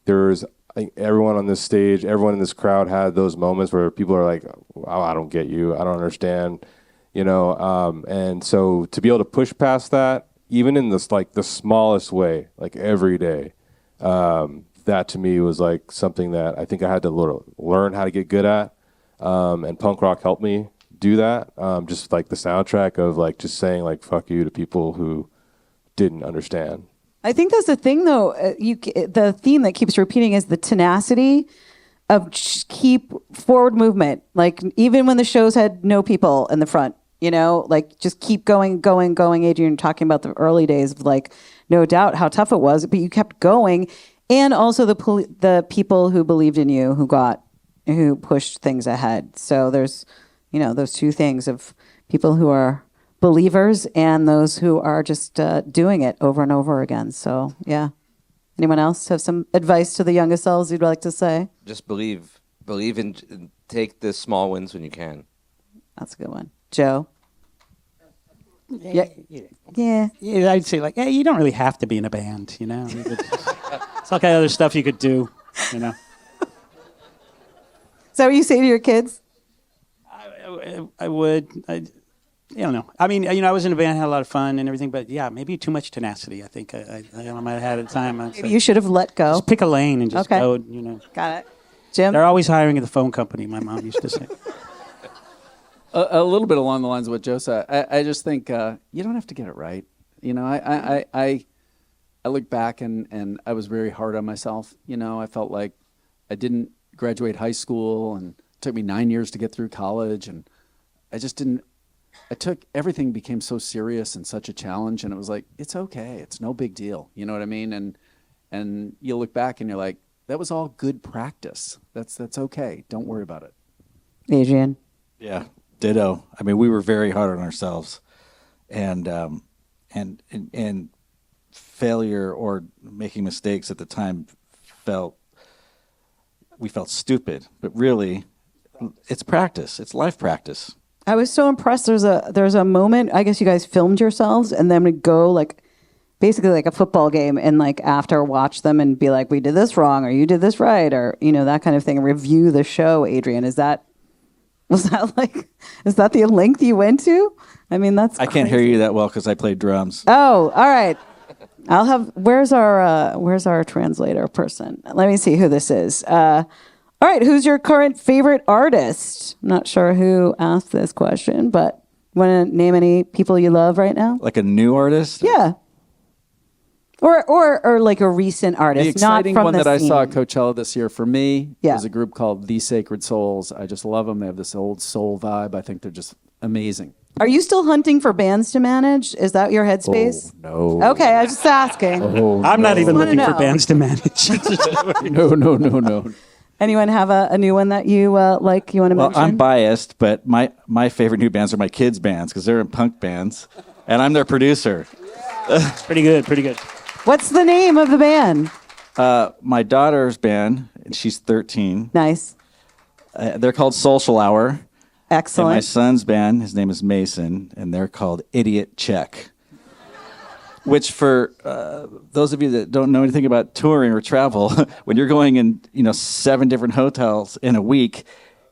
everyone on this stage, everyone in this crowd had those moments where people are like, oh, I don't get you. I don't understand. And so to be able to push past that, even in this like the smallest way, like every day, that to me was like something that I think I had to learn how to get good at. And punk rock helped me do that. Just like the soundtrack of like just saying like fuck you to people who didn't understand. I think that's the thing, though. The theme that keeps repeating is the tenacity of keep forward movement. Like even when the shows had no people in the front, like just keep going. Adrian talking about the early days of like, no doubt how tough it was, but you kept going, and also the people who believed in you, who pushed things ahead. So there's, those two things of people who are believers and those who are just doing it over and over again. So, yeah. Anyone else have some advice to the youngest selves you'd like to say? Just believe and take the small wins when you can. That's a good one. Joe? Yeah. I'd say like, you don't really have to be in a band, It's all kind of other stuff you could do, Is that what you say to your kids? I would. I don't know. I mean, I was in a band, had a lot of fun and everything, but yeah, maybe too much tenacity. I think I might have had at the time. Maybe you should have let go. Just pick a lane and just go. Got it. Jim? They're always hiring at the phone company, my mom used to say. A little bit along the lines of what Joe said. I just think you don't have to get it right. I look back and I was very hard on myself. I felt like I didn't graduate high school, and it took me 9 years to get through college, and I just didn't. Everything became so serious and such a challenge, and it was like, it's okay. It's no big deal. You know what I mean? And you look back and you're like, that was all good practice. That's okay. Don't worry about it. Adrian? Yeah, ditto. I mean, we were very hard on ourselves, and failure or making mistakes at the time we felt stupid, but really it's practice. It's life practice. I was so impressed. There's a moment, I guess you guys filmed yourselves and then would go like basically like a football game and like after watch them and be like, we did this wrong or you did this right or that kind of thing, and review the show. Adrian, is that the length you went to? I mean, that's I can't hear you that well because I played drums. Oh, all right. Where's our translator person? Let me see who this is. All right, who's your current favorite artist? I'm not sure who asked this question, but want to name any people you love right now? Like a new artist? Yeah. Or like a recent artist. The exciting not from one the that I scene. saw at Coachella this year for me Yeah. was a group called The Sacred Souls. I just love them. They have this old soul vibe. I think they're just amazing. Are you still hunting for bands to manage? Is that your headspace? Oh, no. Okay, I was just asking. Oh, I'm not even looking for know. bands to manage. No. Anyone have a new one that you like? You want to Well, mention? I'm biased, but my favorite new bands are my kids' bands because they're in punk bands, and I'm their producer. Pretty good. What's the name of the band? My daughter's band, and she's 13. Nice. They're called Social Hour. Excellent. And my son's band, his name is Mason, and they're called Idiot Check. Which for those of you that don't know anything about touring or travel, when you're going in 7 different hotels in a week,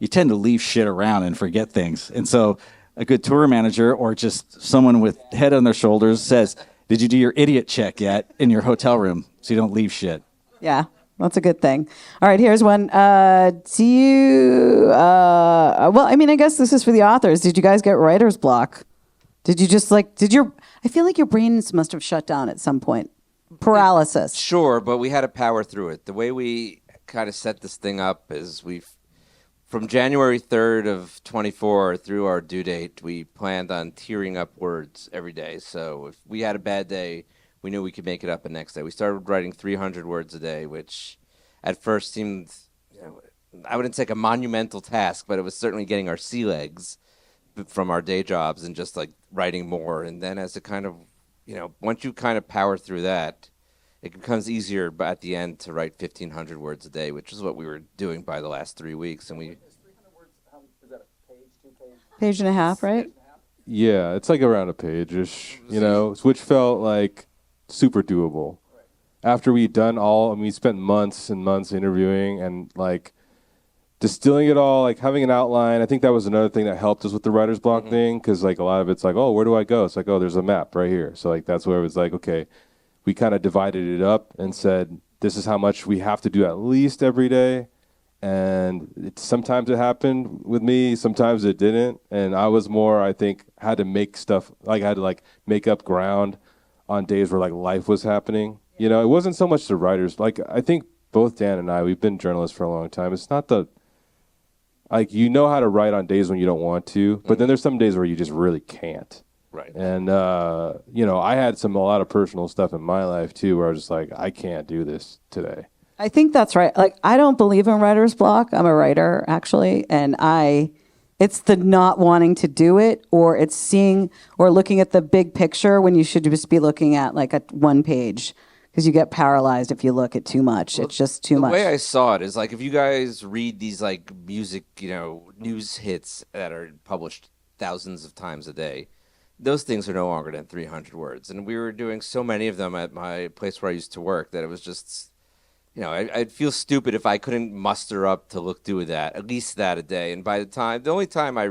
you tend to leave shit around and forget things. And so a good tour manager or just someone with head on their shoulders says, did you do your idiot check yet in your hotel room so you don't leave shit? Yeah, that's a good thing. All right, here's one. Do you, well, I mean, I guess this is for the authors. Did you guys get writer's block? Did you just like, I feel like your brains must have shut down at some point. Paralysis. Sure, but we had to power through it. The way we kind of set this thing up is from January 3rd of 24 through our due date, we planned on tearing up words every day. So if we had a bad day, we knew we could make it up the next day. We started writing 300 words a day, which at first seemed, I wouldn't say like a monumental task, but it was certainly getting our sea legs from our day jobs and just like writing more. And then as it kind of, once you kind of power through that, it becomes easier at the end to write 1,500 words a day, which is what we were doing by the last 3 weeks. And we. Is 300 words, is that a page, 2 pages? Page and a half, right? Yeah, it's like around a page-ish, which felt like super doable. After we'd done we spent months and months interviewing and like distilling it all, like having an outline. I think that was another thing that helped us with the writer's block thing, because like a lot of it's like, oh, where do I go? It's like, oh, there's a map right here. So like that's where it was like, okay, we kind of divided it up and said, this is how much we have to do at least every day. And sometimes it happened with me, sometimes it didn't. And I was more, I think, had to make stuff, like I had to like make up ground on days where like life was happening. It wasn't so much the writers. Like I think both Dan and I, we've been journalists for a long time. It's not like how to write on days when you don't want to, but then there's some days where you just really can't. Right. And, I had a lot of personal stuff in my life too, where I was just like, I can't do this today. I think that's right. Like, I don't believe in writer's block. I'm a writer, actually, and it's the not wanting to do it, or it's seeing or looking at the big picture when you should just be looking at like a one page, because you get paralyzed if you look at too much. It's just too much. The way I saw it is like if you guys read these like music, news hits that are published thousands of times a day, those things are no longer than 300 words. And we were doing so many of them at my place where I used to work that it was just, I'd feel stupid if I couldn't muster up to do that, at least that a day. And by the only time I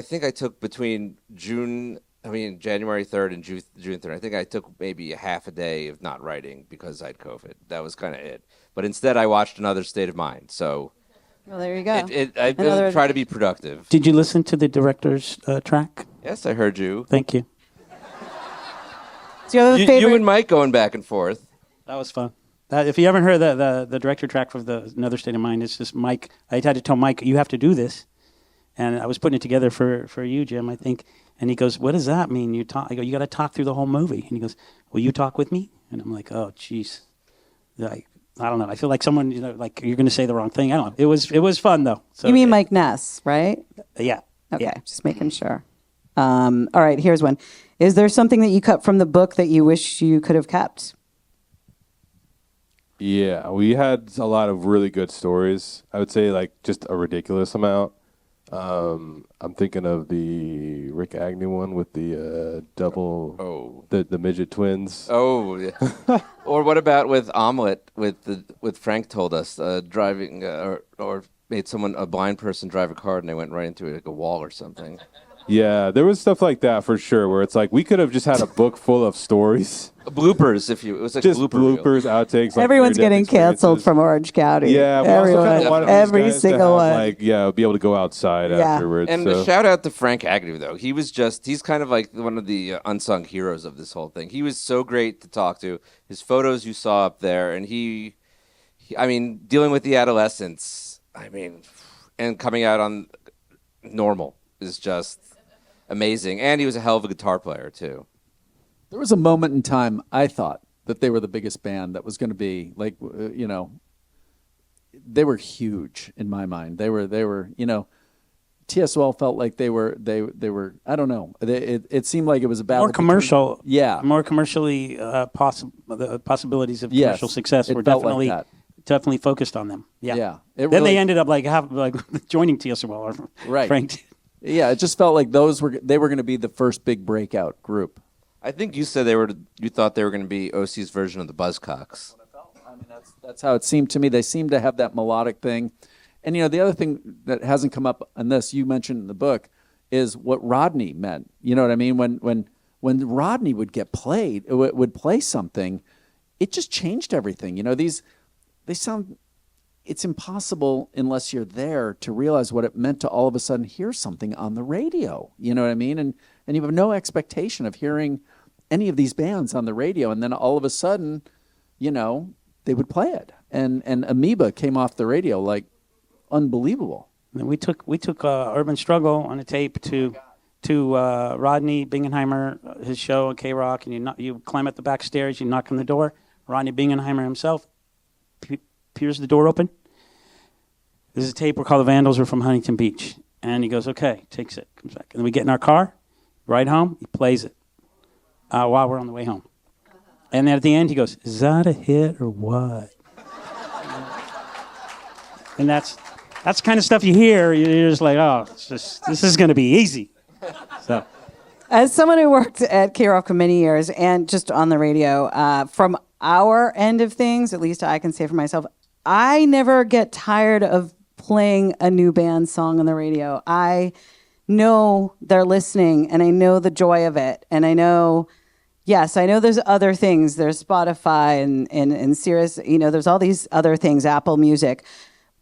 think I took between January 3rd and June 3rd, I think I took maybe a half a day of not writing because I had COVID. That was kind of it. But instead I watched Another State of Mind. So well, there you go. I really try to be productive. Did you listen to the director's track? Yes, I heard you. Thank you. So you have a favorite? You and Mike going back and forth. That was fun. If you haven't heard the director track for Another State of Mind, it's just Mike. I had to tell Mike, you have to do this. And I was putting it together for you, Jim, I think. And he goes, what does that mean? I go, you got to talk through the whole movie. And he goes, will you talk with me? And I'm like, oh, jeez. I don't know. I feel like someone, like you're going to say the wrong thing. I don't know. It was fun, though. So, you mean Mike Ness, right? Yeah. Okay, yeah. Just making sure. All right, here's one. Is there something that you cut from the book that you wish you could have kept? Yeah, we had a lot of really good stories. I would say like just a ridiculous amount. I'm thinking of the Rick Agnew one with the the midget twins. Oh, yeah. Or what about with Omelette? With Frank told us driving or made a blind person drive a car and they went right into like a wall or something. Yeah, there was stuff like that for sure, where it's like we could have just had a book full of stories. Bloopers, it was like just bloopers, outtakes. Like everyone's getting canceled from Orange County. Yeah, everyone, every single one. Be able to go outside afterwards. And a shout out to Frank Agnew, though. He's kind of like one of the unsung heroes of this whole thing. He was so great to talk to. His photos you saw up there, and he dealing with the adolescents, and coming out on normal is just amazing. And he was a hell of a guitar player, too. There was a moment in time I thought that they were the biggest band that was going to be like, they were huge in my mind. They were, TSOL felt like they were, I don't know. It seemed like it was a battle. More commercial. More commercially, the possibilities of commercial success were definitely focused on them. Yeah. Then they ended up like joining TSOL or right. Frank. Yeah. It just felt like they were going to be the first big breakout group. I think you said you thought they were going to be OC's version of the Buzzcocks. That's how it seemed to me. They seemed to have that melodic thing. And the other thing that hasn't come up on this, you mentioned in the book, is what Rodney meant. You know what I mean? When Rodney would get played, would play something, it just changed everything. They sound. It's impossible unless you're there to realize what it meant to all of a sudden hear something on the radio. You know what I mean? And you have no expectation of hearing any of these bands on the radio, and then all of a sudden, they would play it. And Amoeba came off the radio like unbelievable. And we took Urban Struggle on a tape to Rodney Bingenheimer, his show at K-Rock, and you climb up the back stairs, you knock on the door. Rodney Bingenheimer himself peers the door open. This is a tape we call the Vandals. We're from Huntington Beach. And he goes, okay, takes it, comes back. And then we get in our car, ride home, he plays it while we're on the way home. And then at the end, he goes, is that a hit or what? And that's the kind of stuff you hear. You're just like, oh, this is going to be easy. So, as someone who worked at K-Rock for many years and just on the radio, from our end of things, at least I can say for myself, I never get tired of playing a new band song on the radio. I know they're listening, and I know the joy of it, and I know. Yes, I know there's other things. There's Spotify and Sirius. There's all these other things, Apple Music.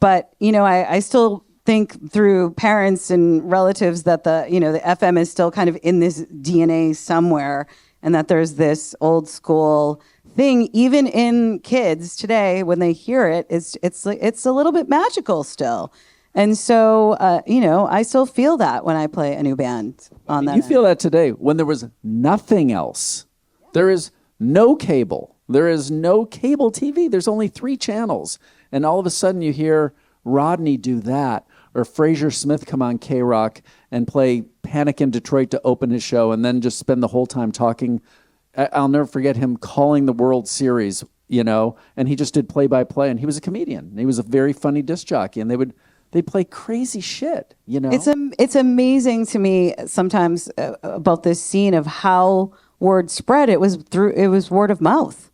But, I still think through parents and relatives that the FM is still kind of in this DNA somewhere, and that there's this old school thing, even in kids today, when they hear it, it's a little bit magical still. And so, I still feel that when I play a new band on that. You feel that today when there was nothing else. There is no cable. There is no cable TV. There's only 3 channels. And all of a sudden you hear Rodney do that, or Fraser Smith come on K-Rock and play Panic in Detroit to open his show, and then just spend the whole time talking. I'll never forget him calling the World Series, and he just did play-by-play, and he was a comedian. And he was a very funny disc jockey, and they'd play crazy shit, It's amazing to me sometimes about this scene of how word spread. It was word of mouth.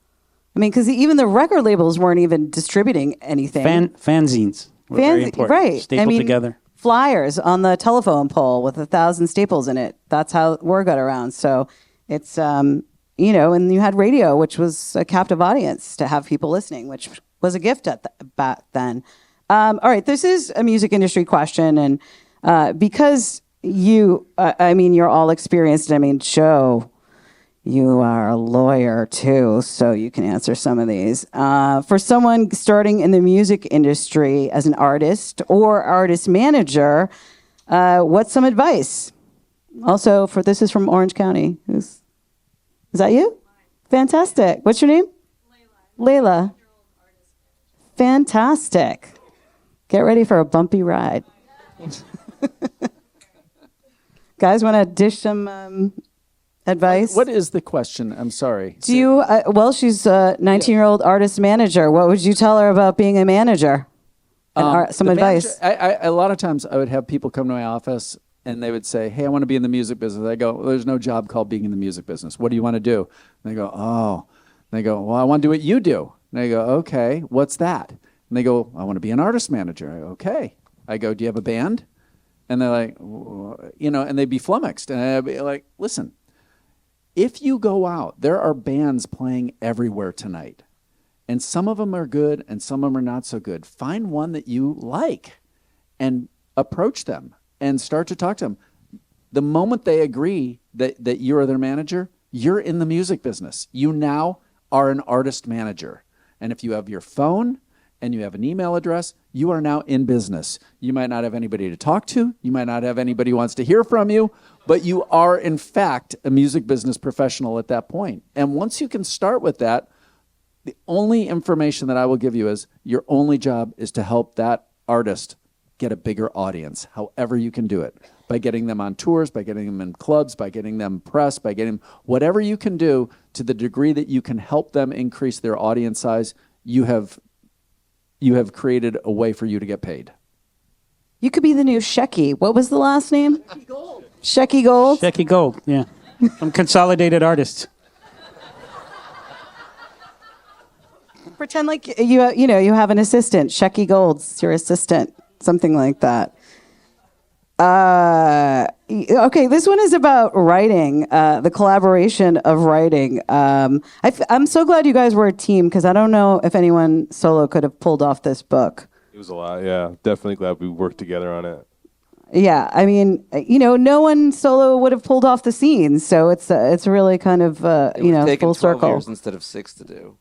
I mean, because even the record labels weren't even distributing anything. Fanzines were very important. Right. Stapled together. Flyers on the telephone pole with 1,000 staples in it. That's how word got around. So it's, and you had radio, which was a captive audience to have people listening, which was a gift back then. All right, this is a music industry question. And because you're all experienced. Joe, you are a lawyer too, so you can answer some of these. For someone starting in the music industry as an artist or artist manager, what's some advice? Also, this is from Orange County. Is that you? Fantastic. What's your name? Layla. Fantastic. Get ready for a bumpy ride. Guys, want to dish some advice? What is the question? I'm sorry. Do you? She's a 19-year-old artist manager. What would you tell her about being a manager? Some advice. A lot of times I would have people come to my office and they would say, hey, I want to be in the music business. I go, well, there's no job called being in the music business. What do you want to do? And they go, oh. And they go, well, I want to do what you do. And I go, okay, what's that? And they go, I want to be an artist manager. I go, okay. I go, do you have a band? And they're like, and they'd be flummoxed. And I'd be like, listen, if you go out, there are bands playing everywhere tonight. And some of them are good and some of them are not so good. Find one that you like and approach them and start to talk to them. The moment they agree that you're their manager, you're in the music business. You now are an artist manager. And if you have your phone and you have an email address, you are now in business. You might not have anybody to talk to. You might not have anybody who wants to hear from you, but you are, in fact, a music business professional at that point. And once you can start with that, the only information that I will give you is your only job is to help that artist get a bigger audience, however you can do it, by getting them on tours, by getting them in clubs, by getting them press, by getting whatever you can do to the degree that you can help them increase their audience size, you have created a way for you to get paid. You could be the new Shecky. What was the last name? Shecky Gold. Shecky Gold? Shecky Gold, yeah. From Consolidated Artists. Pretend like you have an assistant. Shecky Gold's your assistant. something like that. Okay, this one is about writing, the collaboration of writing. I'm so glad you guys were a team because I don't know if anyone solo could have pulled off this book. It was a lot, yeah. Definitely glad we worked together on it. Yeah, I mean, no one solo would have pulled off the scenes, so it's really kind of Taken full 12 circle. years instead of 6 to do.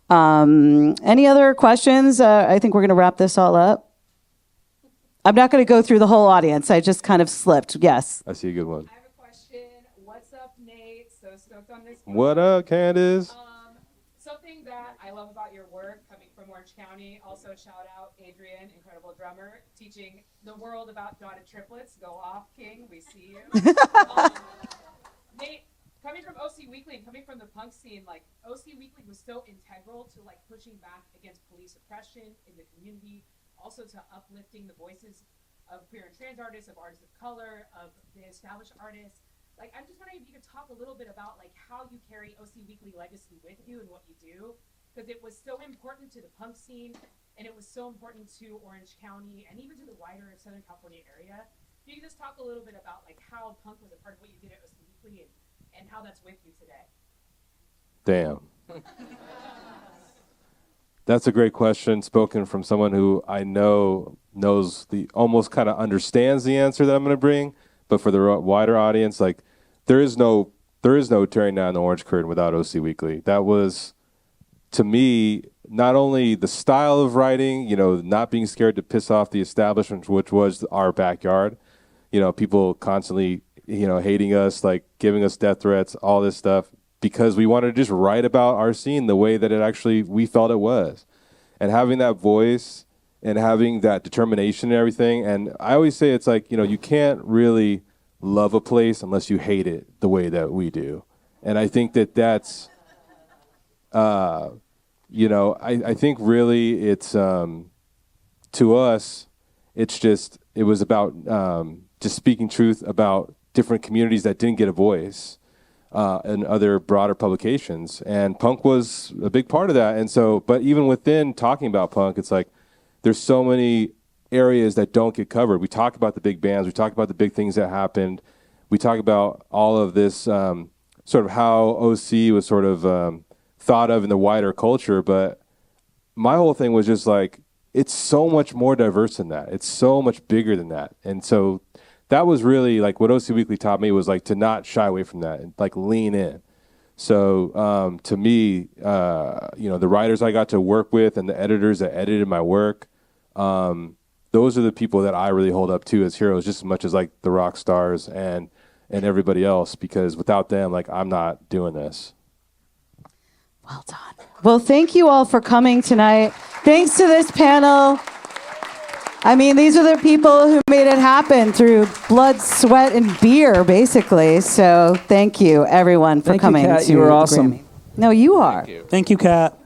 Any other questions? I think we're going to wrap this all up. I'm not going to go through the whole audience. I just kind of slipped. Yes. I see a good one. I have a question. What's up, Nate? So stoked on this. What up, Candace? Something that I love about your work coming from Orange County, also shout out Adrian, incredible drummer, teaching the world about dotted triplets. Go off, King. We see you. Nate, coming from OC Weekly, coming from the punk scene, like OC Weekly was so integral to like pushing back against police oppression in the community, also to uplifting the voices of queer and trans artists, of artists of color, of the established artists. Like, I'm just wondering if you could talk a little bit about like how you carry OC Weekly legacy with you and what you do, because it was so important to the punk scene and it was so important to Orange County and even to the wider Southern California area. If you could just talk a little bit about like how punk was a part of what you did at OC Weekly and how that's with you today. Damn. That's a great question, spoken from someone who I know knows almost kind of understands the answer that I'm going to bring. But for the wider audience, like there is no tearing down the orange curtain without OC Weekly. That was, to me, not only the style of writing, not being scared to piss off the establishment, which was our backyard. People constantly, hating us, like giving us death threats, all this stuff, because we wanted to just write about our scene the way that we felt it was. And having that voice and having that determination and everything. And I always say it's like, you can't really love a place unless you hate it the way that we do. And I think that's, I think really it's, to us, it was about just speaking truth about different communities that didn't get a voice. And other broader publications, and punk was a big part of that. And so, but even within talking about punk, it's like there's so many areas that don't get covered. We talk about the big bands, we talk about the big things that happened, we talk about all of this sort of how OC was sort of thought of in the wider culture. But my whole thing was just like it's so much more diverse than that. It's so much bigger than that. And so that was really like what OC Weekly taught me was like to not shy away from that and like lean in. So to me, the writers I got to work with and the editors that edited my work, those are the people that I really hold up to as heroes, just as much as like the rock stars and everybody else, because without them, like I'm not doing this. Well done. Well, thank you all for coming tonight. Thanks to this panel. I mean, these are the people who made it happen through blood, sweat, and beer, basically. So thank you, everyone, for coming. Thank you, Kat. to You were the awesome. Grammy. No, you are. Thank you, Kat.